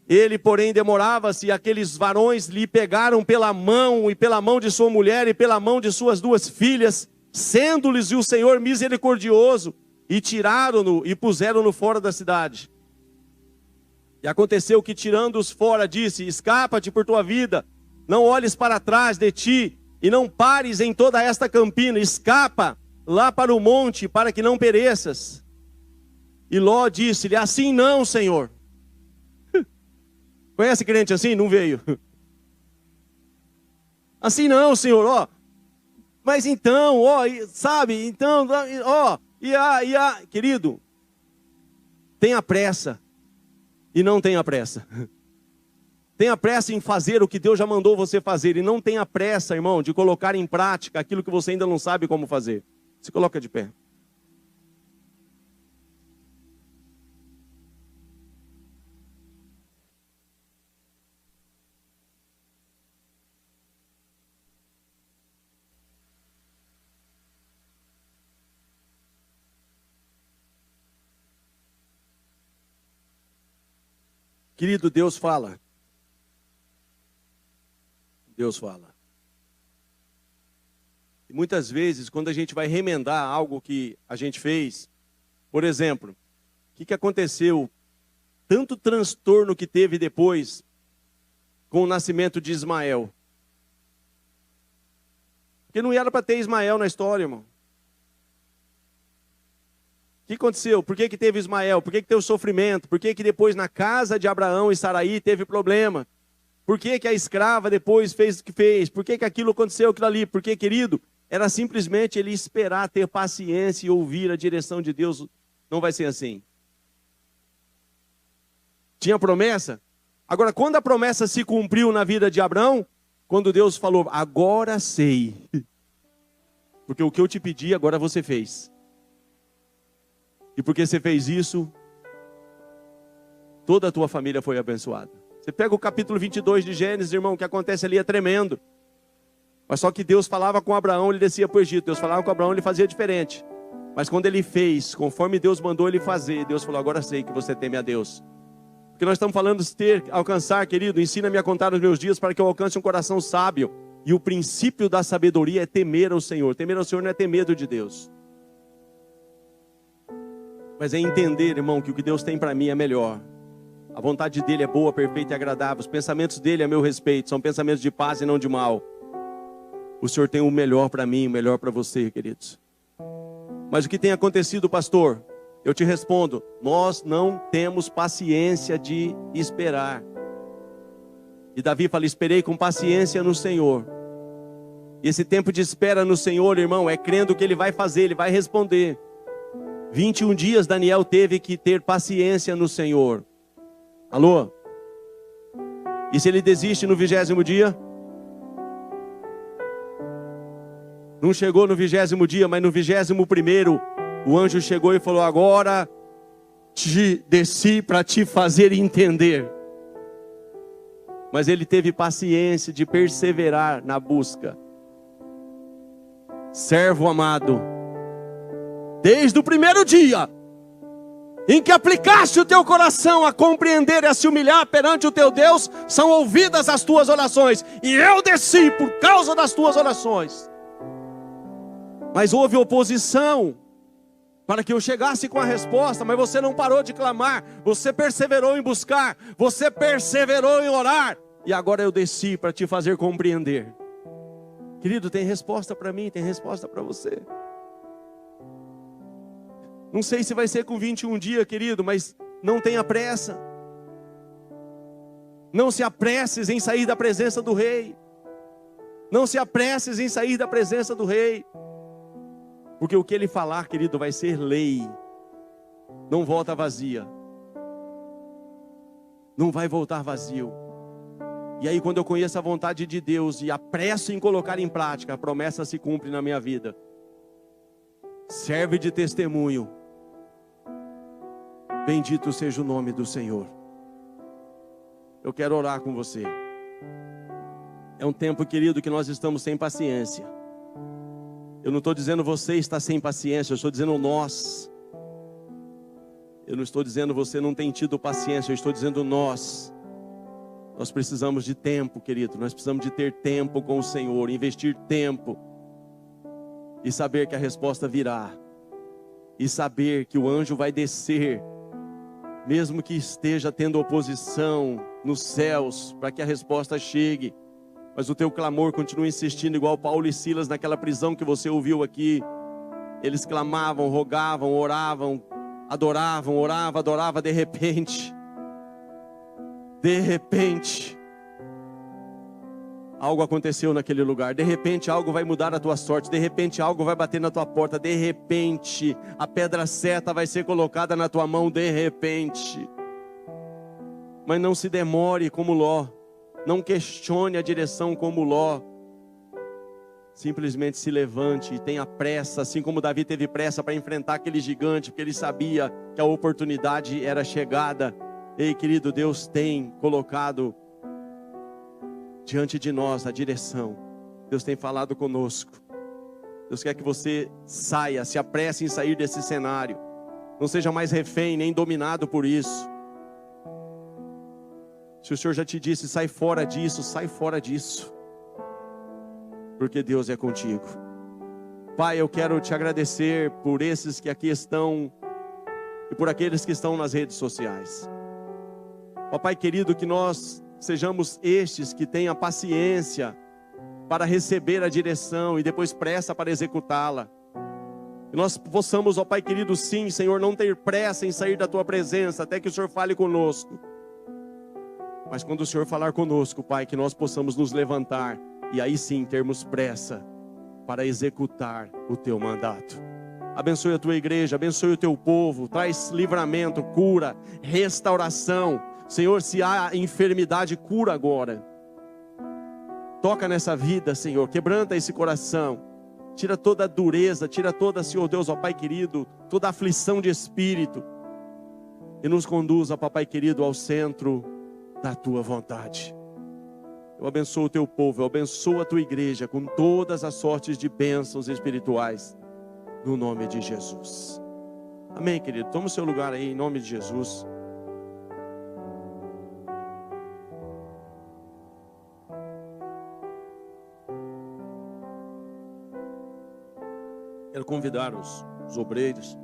Ele, porém, demorava-se, e aqueles varões lhe pegaram pela mão, e pela mão de sua mulher, e pela mão de suas 2 filhas, sendo-lhes o Senhor misericordioso, e tiraram-no e puseram-no fora da cidade. E aconteceu que, tirando-os fora, disse: escapa-te por tua vida, não olhes para trás de ti, e não pares em toda esta campina, escapa lá para o monte, para que não pereças. E Ló disse-lhe: assim não, Senhor. Conhece crente assim? Não veio. Assim não, Senhor, ó. Mas então, ó, sabe, então, ó, querido, tenha pressa e não tenha pressa. Tenha pressa em fazer o que Deus já mandou você fazer, e não tenha pressa, irmão, de colocar em prática aquilo que você ainda não sabe como fazer. Se coloca de pé. Querido, Deus fala. Deus fala. E muitas vezes, quando a gente vai remendar algo que a gente fez, por exemplo, o que aconteceu? Tanto transtorno que teve depois com o nascimento de Ismael. Porque não era para ter Ismael na história, irmão. O que aconteceu? Por que teve Ismael? Por que teve sofrimento? Por que depois na casa de Abraão e Saraí teve problema? Por que a escrava depois fez o que fez? Por que aquilo aconteceu, aquilo ali? Porque, querido, era simplesmente ele esperar, ter paciência e ouvir a direção de Deus. Não vai ser assim. Tinha promessa? Agora, quando a promessa se cumpriu na vida de Abraão, quando Deus falou: agora sei. Porque o que eu te pedi, agora você fez. E porque você fez isso, toda a tua família foi abençoada. Você pega o capítulo 22 de Gênesis, irmão, o que acontece ali é tremendo. Mas só que Deus falava com Abraão, ele descia para o Egito. Deus falava com Abraão, ele fazia diferente. Mas quando ele fez, conforme Deus mandou ele fazer, Deus falou: agora sei que você teme a Deus. Porque nós estamos falando de alcançar, querido, ensina-me a contar os meus dias para que eu alcance um coração sábio. E o princípio da sabedoria é temer ao Senhor. Temer ao Senhor não é ter medo de Deus. Mas é entender, irmão, que o que Deus tem para mim é melhor. A vontade dele é boa, perfeita e agradável. Os pensamentos dele a meu respeito são pensamentos de paz e não de mal. O Senhor tem o melhor para mim, o melhor para você, queridos. Mas o que tem acontecido, pastor? Eu te respondo: nós não temos paciência de esperar. E Davi fala: esperei com paciência no Senhor. E esse tempo de espera no Senhor, irmão, é crendo que Ele vai fazer, Ele vai responder. 21 dias Daniel teve que ter paciência no Senhor. Alô? E se ele desiste no 20º dia? Não chegou no 20º dia, mas no 21º, o anjo chegou e falou: agora te desci para te fazer entender. Mas ele teve paciência de perseverar na busca. Servo amado, desde o primeiro dia em que aplicaste o teu coração a compreender e a se humilhar perante o teu Deus, são ouvidas as tuas orações, e eu desci por causa das tuas orações. Mas houve oposição para que eu chegasse com a resposta, mas você não parou de clamar, você perseverou em buscar, você perseverou em orar, e agora eu desci para te fazer compreender. Querido, tem resposta para mim, tem resposta para você. Não sei se vai ser com 21 dias, querido, mas não tenha pressa. Não se apresses em sair da presença do rei. Não se apresses em sair da presença do rei. Porque o que ele falar, querido, vai ser lei. Não volta vazia. Não vai voltar vazio. E aí quando eu conheço a vontade de Deus e apresso em colocar em prática, a promessa se cumpre na minha vida. Serve de testemunho. Bendito seja o nome do Senhor. Eu quero orar com você. É um tempo, querido, que nós estamos sem paciência. Eu não estou dizendo você está sem paciência, eu estou dizendo nós. Eu não estou dizendo você não tem tido paciência, eu estou dizendo nós. Nós precisamos de tempo, querido. Nós precisamos de ter tempo com o Senhor, investir tempo. E saber que a resposta virá. E saber que o anjo vai descer. Mesmo que esteja tendo oposição nos céus, para que a resposta chegue. Mas o teu clamor continua insistindo, igual Paulo e Silas naquela prisão que você ouviu aqui. Eles clamavam, rogavam, oravam, adoravam, oravam, adoravam, de repente, algo aconteceu naquele lugar. De repente algo vai mudar a tua sorte. De repente algo vai bater na tua porta. De repente a pedra certa vai ser colocada na tua mão. De repente. Mas não se demore como Ló. Não questione a direção como Ló. Simplesmente se levante e tenha pressa. Assim como Davi teve pressa para enfrentar aquele gigante, porque ele sabia que a oportunidade era chegada. Ei, querido, Deus tem colocado diante de nós a direção. Deus tem falado conosco. Deus quer que você saia, se apresse em sair desse cenário. Não seja mais refém, nem dominado por isso. Se o Senhor já te disse, sai fora disso, sai fora disso. Porque Deus é contigo. Pai, eu quero te agradecer por esses que aqui estão e por aqueles que estão nas redes sociais. Papai querido, que nós sejamos estes que tenham paciência para receber a direção e depois pressa para executá-la. Que nós possamos, ó Pai querido, sim, Senhor, não ter pressa em sair da Tua presença até que o Senhor fale conosco. Mas quando o Senhor falar conosco, Pai, que nós possamos nos levantar e aí sim termos pressa para executar o Teu mandato. Abençoe a Tua igreja, abençoe o Teu povo, traz livramento, cura, restauração. Senhor, se há enfermidade, cura agora. Toca nessa vida, Senhor, quebranta esse coração. Tira toda a dureza, tira toda, Senhor Deus, ó Pai querido, toda a aflição de espírito. E nos conduza, Papai querido, ao centro da Tua vontade. Eu abençoo o Teu povo, eu abençoo a Tua igreja com todas as sortes de bênçãos espirituais. No nome de Jesus. Amém, querido? Toma o seu lugar aí, em nome de Jesus. Quero convidar os obreiros.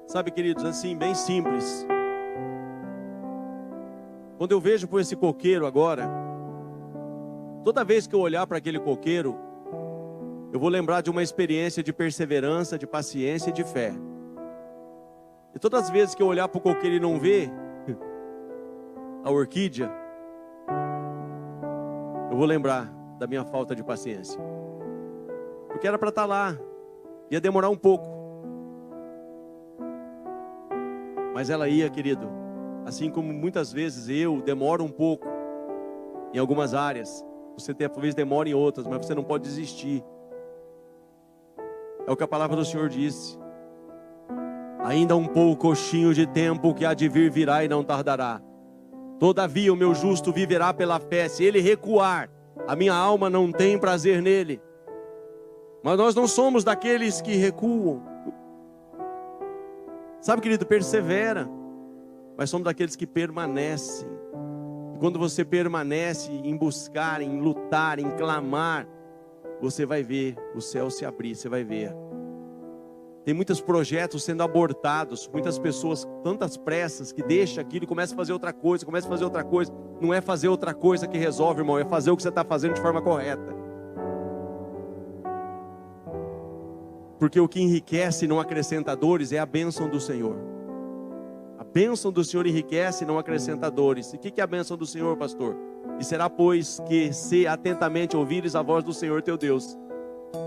Sabe, queridos, assim, bem simples. Quando eu vejo por esse coqueiro agora, Toda vez que eu olhar para aquele coqueiro, eu vou lembrar de uma experiência de perseverança, de paciência e de fé. E todas as vezes que eu olhar para o coqueiro e não ver a orquídea, eu vou lembrar da minha falta de paciência. Porque era para estar lá, ia demorar um pouco. Mas ela ia, querido, assim como muitas vezes eu demoro um pouco em algumas áreas. Você talvez demore em outras, mas você não pode desistir. É o que a palavra do Senhor disse. Ainda um pouquinho de tempo que há de vir virá e não tardará. Todavia o meu justo viverá pela fé. Se ele recuar, a minha alma não tem prazer nele. Mas nós não somos daqueles que recuam. Sabe, querido, persevera. Mas somos daqueles que permanecem. E quando você permanece em buscar, em lutar, em clamar, você vai ver o céu se abrir, você vai ver. Tem muitos projetos sendo abortados, muitas pessoas, tantas pressas, que deixam aquilo e começam a fazer outra coisa, Não é fazer outra coisa que resolve, irmão, é fazer o que você está fazendo de forma correta. Porque o que enriquece e não acrescenta dores é a bênção do Senhor. A bênção do Senhor enriquece e não acrescenta dores. E o que é a bênção do Senhor, pastor? E será, pois, que se atentamente ouvires a voz do Senhor teu Deus,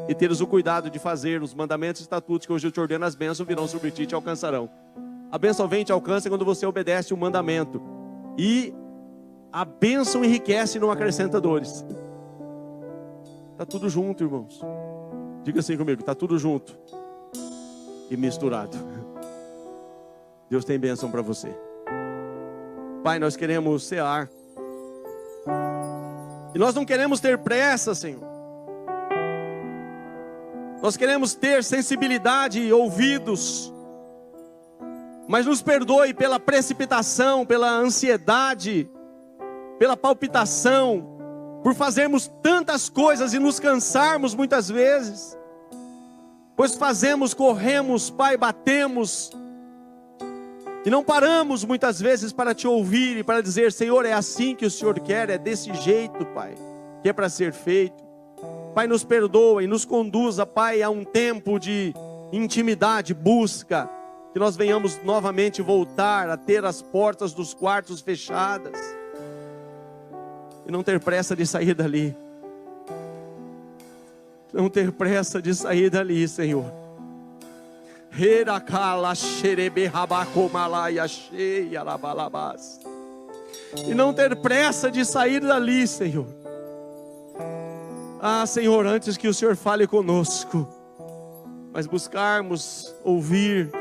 e teres o cuidado de fazer os mandamentos e estatutos que hoje eu te ordeno, as bênçãos virão sobre ti e te alcançarão. A bênção vem e te alcança quando você obedece o mandamento. E a bênção enriquece e não acrescenta dores. Está tudo junto, irmãos. Diga assim comigo, está tudo junto e misturado. Deus tem bênção para você. Pai, nós queremos cear. E nós não queremos ter pressa, Senhor. Nós queremos ter sensibilidade e ouvidos. Mas nos perdoe pela precipitação, pela ansiedade, pela palpitação, por fazermos tantas coisas e nos cansarmos muitas vezes. Pois fazemos, corremos, Pai, batemos, e não paramos muitas vezes para te ouvir e para dizer: Senhor, é assim que o Senhor quer, é desse jeito, Pai, que é para ser feito. Pai, nos perdoa e nos conduza, Pai, a um tempo de intimidade, busca, que nós venhamos novamente voltar a ter as portas dos quartos fechadas e não ter pressa de sair dali. Não ter pressa de sair dali, Senhor. E não ter pressa de sair dali, Senhor. Ah, Senhor, antes que o Senhor fale conosco, mas buscarmos ouvir,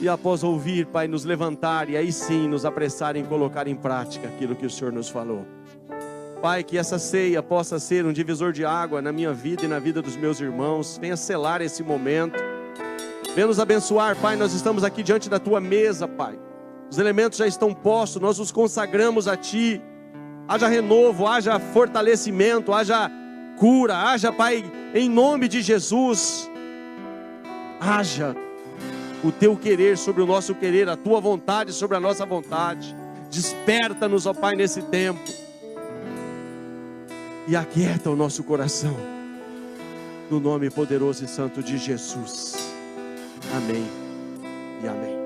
e após ouvir, Pai, nos levantar, e aí sim nos apressar em colocar em prática aquilo que o Senhor nos falou. Pai, que essa ceia possa ser um divisor de água na minha vida e na vida dos meus irmãos. Venha selar esse momento. Venha nos abençoar, Pai. Nós estamos aqui diante da Tua mesa, Pai. Os elementos já estão postos, nós os consagramos a Ti. Haja renovo, haja fortalecimento, haja cura, haja, Pai, em nome de Jesus. Haja o Teu querer sobre o nosso querer, a Tua vontade sobre a nossa vontade. Desperta-nos, ó Pai, nesse tempo. E aquieta o nosso coração. No nome poderoso e santo de Jesus. Amém e amém.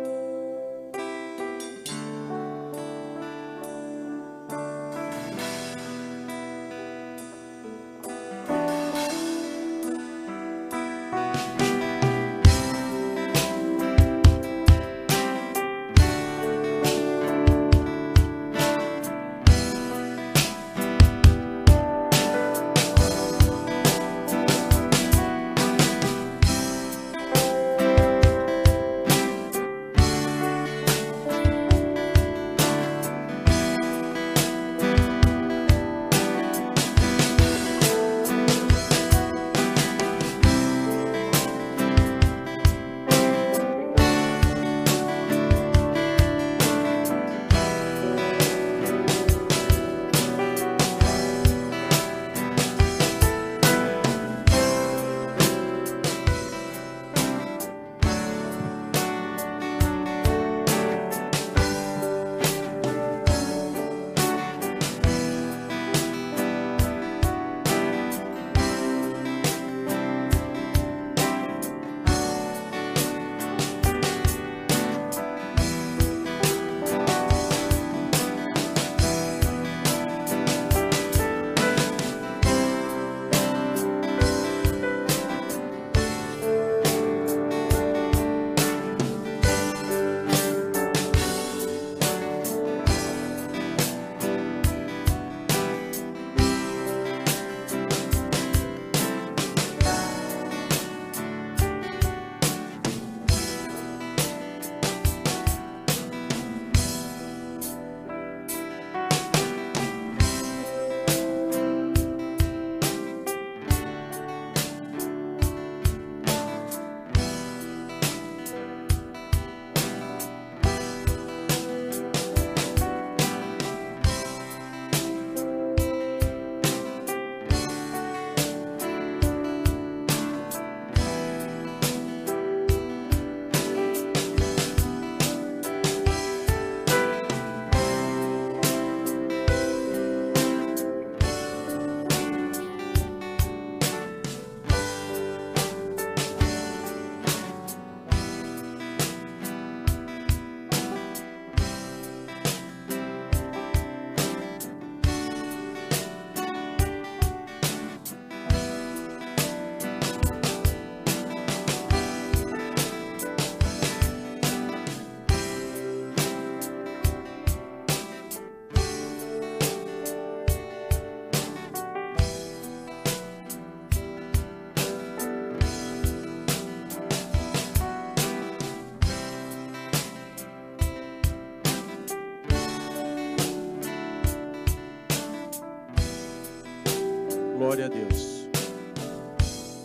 Glória a Deus.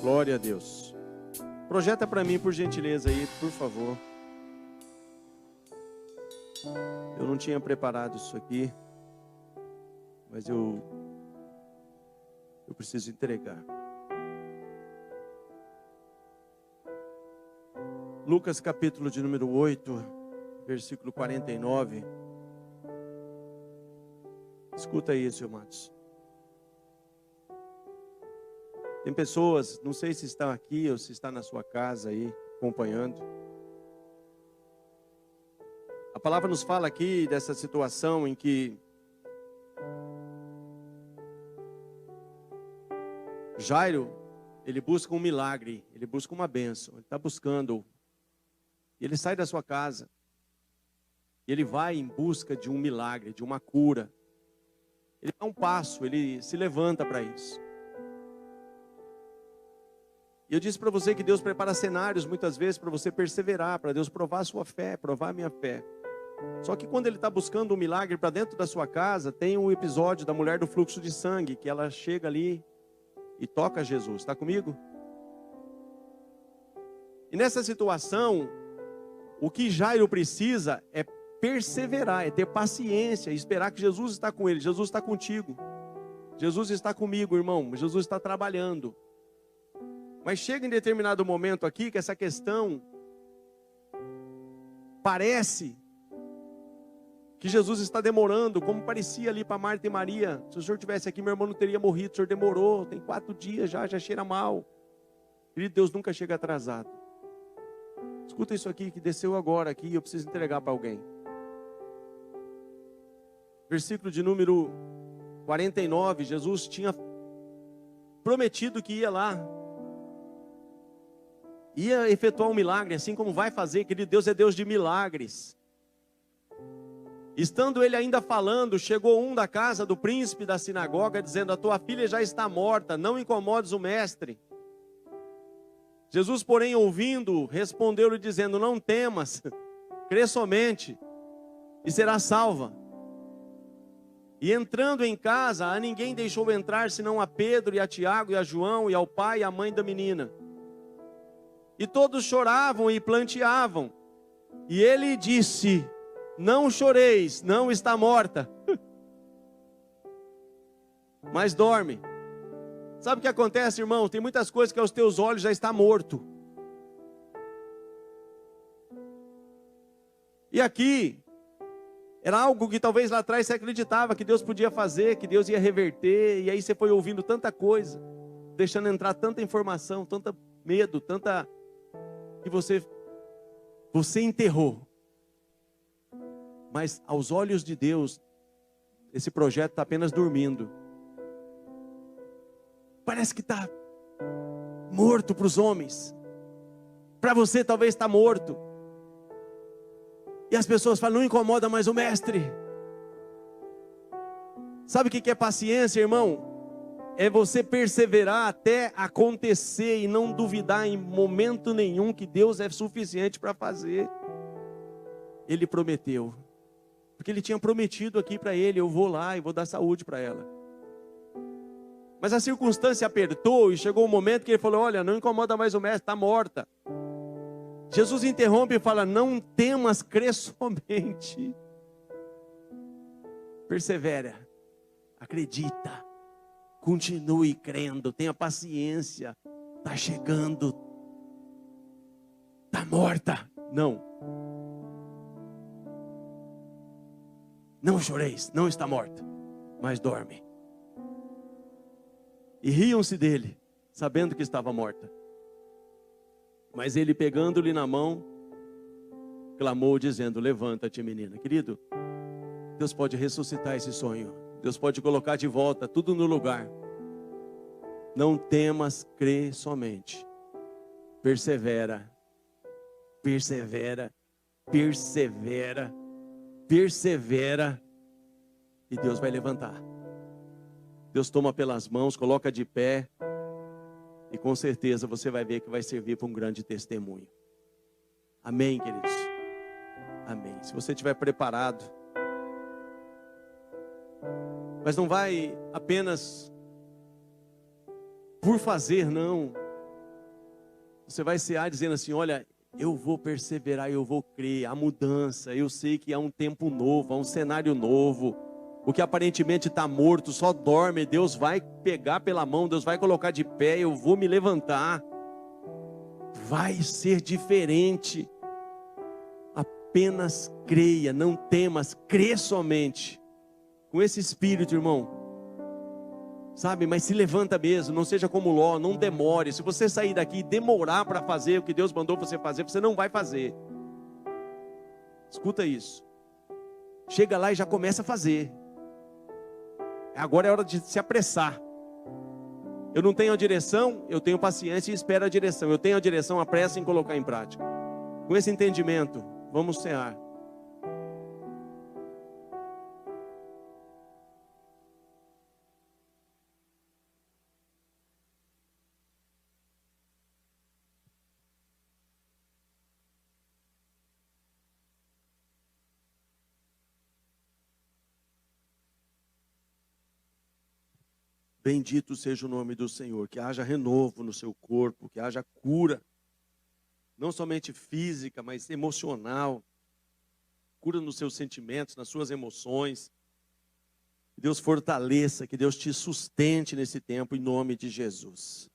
Glória a Deus. Projeta para mim, por gentileza, aí, por favor. Eu não tinha preparado isso aqui, mas eu preciso entregar. Lucas capítulo de número 8, versículo 49. Escuta isso, amados. Tem pessoas, não sei se estão aqui ou se está na sua casa aí, acompanhando. A palavra nos fala aqui dessa situação em que Jairo, ele busca um milagre, ele busca uma bênção, ele está buscando. E ele sai da sua casa, e ele vai em busca de um milagre, de uma cura. Ele dá um passo, ele se levanta para isso. E eu disse para você que Deus prepara cenários muitas vezes para você perseverar, para Deus provar a sua fé, provar a minha fé. Só que quando ele está buscando um milagre para dentro da sua casa, tem o episódio da mulher do fluxo de sangue, que ela chega ali e toca Jesus. Está comigo? E nessa situação, o que Jairo precisa é perseverar, é ter paciência, esperar que Jesus está com ele. Jesus está contigo. Jesus está comigo, irmão. Jesus está trabalhando. Mas chega em determinado momento aqui que essa questão parece que Jesus está demorando, como parecia ali para Marta e Maria. Se o senhor tivesse aqui, meu irmão não teria morrido. O senhor demorou, tem 4 dias já cheira mal. Querido, Deus nunca chega atrasado. Escuta isso aqui que desceu agora aqui, eu preciso entregar para alguém. Versículo de número 49, Jesus tinha prometido que ia lá, ia efetuar um milagre, assim como vai fazer, querido. Deus é Deus de milagres. Estando ele ainda falando, chegou um da casa do príncipe da sinagoga, dizendo: a tua filha já está morta, não incomodes o mestre. Jesus, porém, ouvindo, respondeu-lhe dizendo: não temas, crê somente, e será salva. E entrando em casa, a ninguém deixou entrar, senão a Pedro e a Tiago e a João, e ao pai e à mãe da menina. E todos choravam e planteavam. E ele disse: não choreis, não está morta, mas dorme. Sabe o que acontece, irmão? Tem muitas coisas que aos teus olhos já está morto. E aqui, era algo que talvez lá atrás você acreditava que Deus podia fazer, que Deus ia reverter. E aí você foi ouvindo tanta coisa, deixando entrar tanta informação, tanto medo, tanta... que você enterrou. Mas aos olhos de Deus, esse projeto está apenas dormindo. Parece que está morto para os homens. Para você talvez está morto. E as pessoas falam: não incomoda mais o mestre. Sabe o que é paciência, irmão? É você perseverar até acontecer e não duvidar em momento nenhum que Deus é suficiente para fazer. Ele prometeu. Porque ele tinha prometido aqui para ele: eu vou lá e vou dar saúde para ela. Mas a circunstância apertou e chegou um momento que ele falou: olha, não incomoda mais o mestre, está morta. Jesus interrompe e fala: não temas, crê somente. Persevera, acredita, continue crendo, tenha paciência. Está chegando. Está morta. Não choreis, não está morta, mas dorme. E riam-se dele, sabendo que estava morta. Mas ele, pegando-lhe na mão, clamou dizendo: levanta-te, menina. Querido, Deus pode ressuscitar esse sonho. Deus pode colocar de volta tudo no lugar. Não temas, crê somente. Persevera, persevera, persevera, persevera, e Deus vai levantar. Deus toma pelas mãos, coloca de pé, e com certeza você vai ver que vai servir para um grande testemunho. Amém, queridos? Amém. Se você estiver preparado, mas não vai apenas por fazer, não. Você vai cear dizendo assim, olha, eu vou perseverar, eu vou crer, há mudança, eu sei que há um tempo novo, há um cenário novo. O que aparentemente está morto, só dorme, Deus vai pegar pela mão, Deus vai colocar de pé, eu vou me levantar. Vai ser diferente. Apenas creia, não temas, crê somente. Com esse espírito, irmão. Sabe, mas se levanta mesmo, não seja como Ló, não demore. Se você sair daqui e demorar para fazer o que Deus mandou você fazer, você não vai fazer. Escuta isso. Chega lá e já começa a fazer. Agora é hora de se apressar. Eu não tenho a direção, eu tenho paciência e espero a direção. Eu tenho a direção, apressa em colocar em prática. Com esse entendimento, vamos cear. Bendito seja o nome do Senhor, que haja renovo no seu corpo, que haja cura, não somente física, mas emocional, cura nos seus sentimentos, nas suas emoções. Que Deus fortaleça, que Deus te sustente nesse tempo, em nome de Jesus.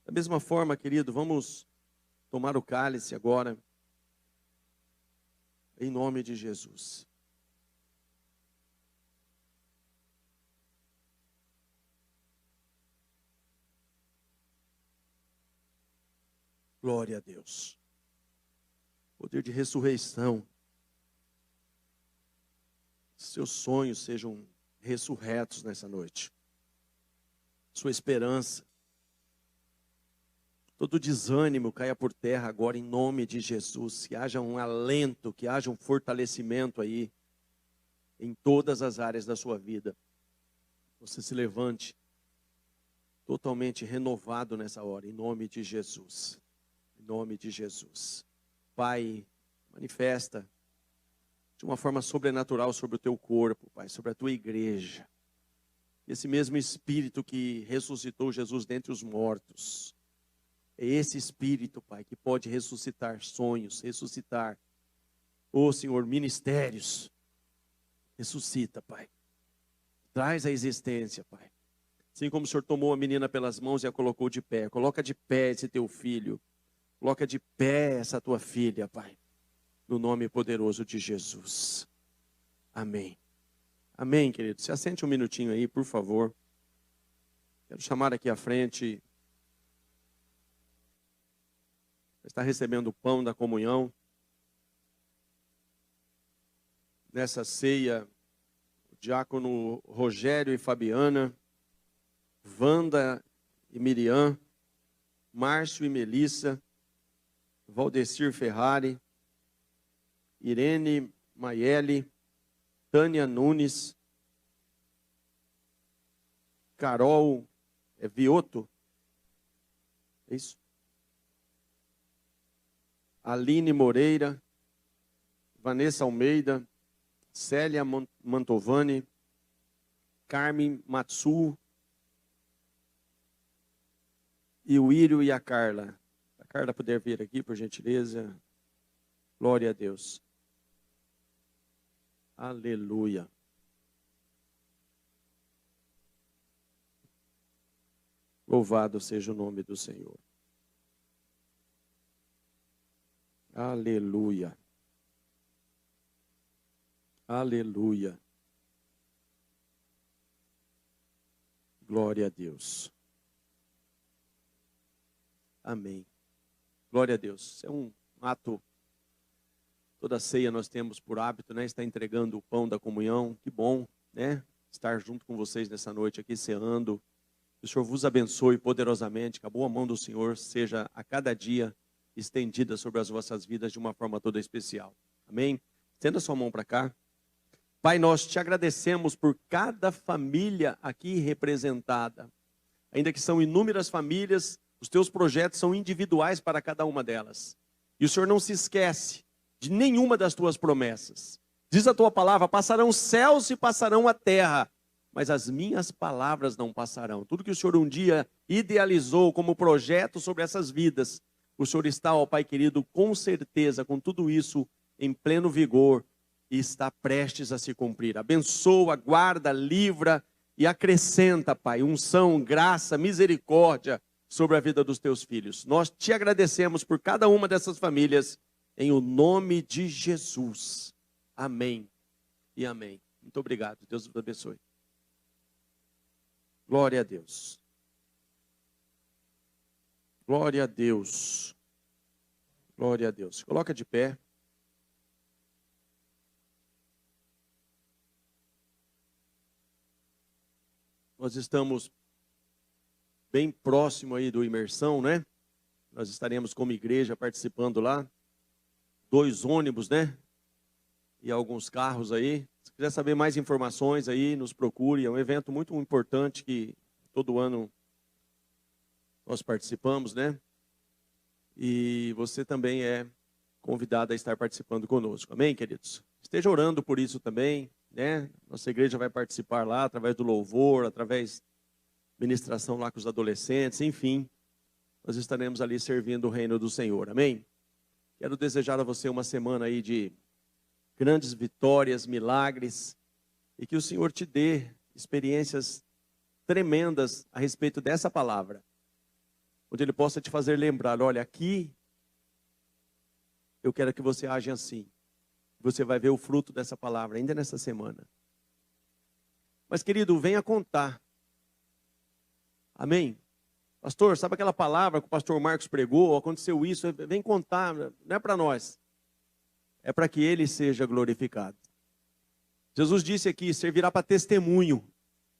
Da mesma forma, querido, vamos tomar o cálice agora, em nome de Jesus. Glória a Deus. Poder de ressurreição. Seus sonhos sejam ressurretos nessa noite. Sua esperança. Todo desânimo caia por terra agora em nome de Jesus. Que haja um alento, que haja um fortalecimento aí. Em todas as áreas da sua vida. Você se levante. Totalmente renovado nessa hora. Em nome de Jesus. Em nome de Jesus. Pai, manifesta de uma forma sobrenatural sobre o teu corpo, Pai, sobre a tua igreja. Esse mesmo Espírito que ressuscitou Jesus dentre os mortos. É esse Espírito, Pai, que pode ressuscitar sonhos, ressuscitar, Senhor, ministérios. Ressuscita, Pai. Traz a existência, Pai. Assim como o Senhor tomou a menina pelas mãos e a colocou de pé. Coloca de pé esse teu filho. Coloca de pé essa tua filha, Pai. No nome poderoso de Jesus. Amém. Amém, querido. Se assente um minutinho aí, por favor. Quero chamar aqui à frente. Está recebendo o pão da comunhão. Nessa ceia, o diácono Rogério e Fabiana, Wanda e Miriam, Márcio e Melissa, Valdecir Ferrari, Irene Maiele, Tânia Nunes, Carol Vioto, é isso? Aline Moreira, Vanessa Almeida, Célia Mantovani, Carmen Matsu, e o Írio e a Carla. A Carla puder vir aqui, por gentileza. Glória a Deus. Aleluia. Louvado seja o nome do Senhor. Aleluia. Aleluia. Glória a Deus. Amém. Glória a Deus. Isso é um ato. Toda ceia nós temos por hábito, né? Estar entregando o pão da comunhão. Que bom, né? Estar junto com vocês nessa noite aqui, ceando. Que o Senhor vos abençoe poderosamente. Que a boa mão do Senhor seja a cada dia estendida sobre as vossas vidas de uma forma toda especial. Amém? Estenda sua mão para cá. Pai, nós te agradecemos por cada família aqui representada. Ainda que são inúmeras famílias, os teus projetos são individuais para cada uma delas. E o Senhor não se esquece de nenhuma das tuas promessas. Diz a tua palavra, passarão os céus e passarão a terra, mas as minhas palavras não passarão. Tudo que o Senhor um dia idealizou como projeto sobre essas vidas, o Senhor está, ó Pai querido, com certeza, com tudo isso em pleno vigor e está prestes a se cumprir. Abençoa, guarda, livra e acrescenta, Pai, unção, graça, misericórdia sobre a vida dos teus filhos. Nós te agradecemos por cada uma dessas famílias, em o nome de Jesus. Amém e amém. Muito obrigado. Deus os abençoe. Glória a Deus. Glória a Deus. Glória a Deus. Coloca de pé. Nós estamos bem próximo aí do Imersão, né? Nós estaremos como igreja participando lá. 2 ônibus, né? E alguns carros aí. Se quiser saber mais informações aí, nos procure. É um evento muito importante que todo ano nós participamos, né? E você também é convidado a estar participando conosco. Amém, queridos? Esteja orando por isso também, né? Nossa igreja vai participar lá através do louvor, através da ministração lá com os adolescentes, enfim. Nós estaremos ali servindo o reino do Senhor. Amém? Quero desejar a você uma semana aí de grandes vitórias, milagres, e que o Senhor te dê experiências tremendas a respeito dessa palavra, onde Ele possa te fazer lembrar, olha, aqui eu quero que você age assim. Você vai ver o fruto dessa palavra ainda nessa semana. Mas, querido, venha contar. Amém? Pastor, sabe aquela palavra que o pastor Marcos pregou? Aconteceu isso, vem contar, não é para nós. É para que Ele seja glorificado. Jesus disse aqui, servirá para testemunho.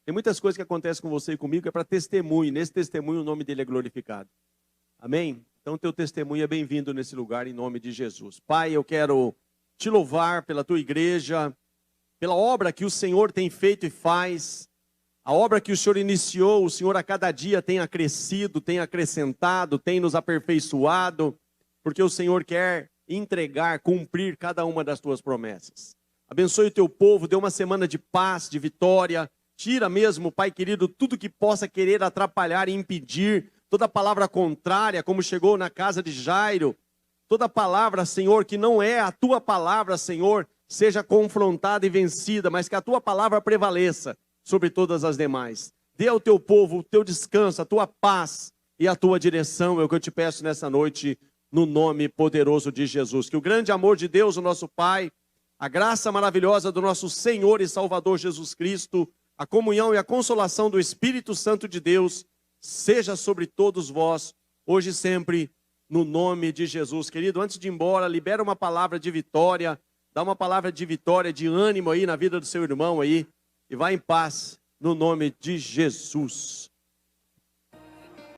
Tem muitas coisas que acontecem com você e comigo que é para testemunho. Nesse testemunho o nome dele é glorificado. Amém? Então teu testemunho é bem-vindo nesse lugar em nome de Jesus. Pai, eu quero te louvar pela tua igreja, pela obra que o Senhor tem feito e faz. A obra que o Senhor iniciou, o Senhor a cada dia tem acrescido, tem acrescentado, tem nos aperfeiçoado, porque o Senhor quer entregar, cumprir cada uma das tuas promessas. Abençoe o teu povo, dê uma semana de paz, de vitória. Tira mesmo, Pai querido, tudo que possa querer atrapalhar e impedir, toda palavra contrária, como chegou na casa de Jairo, toda palavra, Senhor, que não é a tua palavra, Senhor, seja confrontada e vencida, mas que a tua palavra prevaleça sobre todas as demais. Dê ao teu povo o teu descanso, a tua paz e a tua direção, é o que eu te peço nessa noite, no nome poderoso de Jesus. Que o grande amor de Deus, o nosso Pai, a graça maravilhosa do nosso Senhor e Salvador Jesus Cristo, a comunhão e a consolação do Espírito Santo de Deus, seja sobre todos vós, hoje e sempre, no nome de Jesus. Querido, antes de ir embora, libera uma palavra de vitória, dá uma palavra de vitória, de ânimo aí na vida do seu irmão aí, e vá em paz, no nome de Jesus.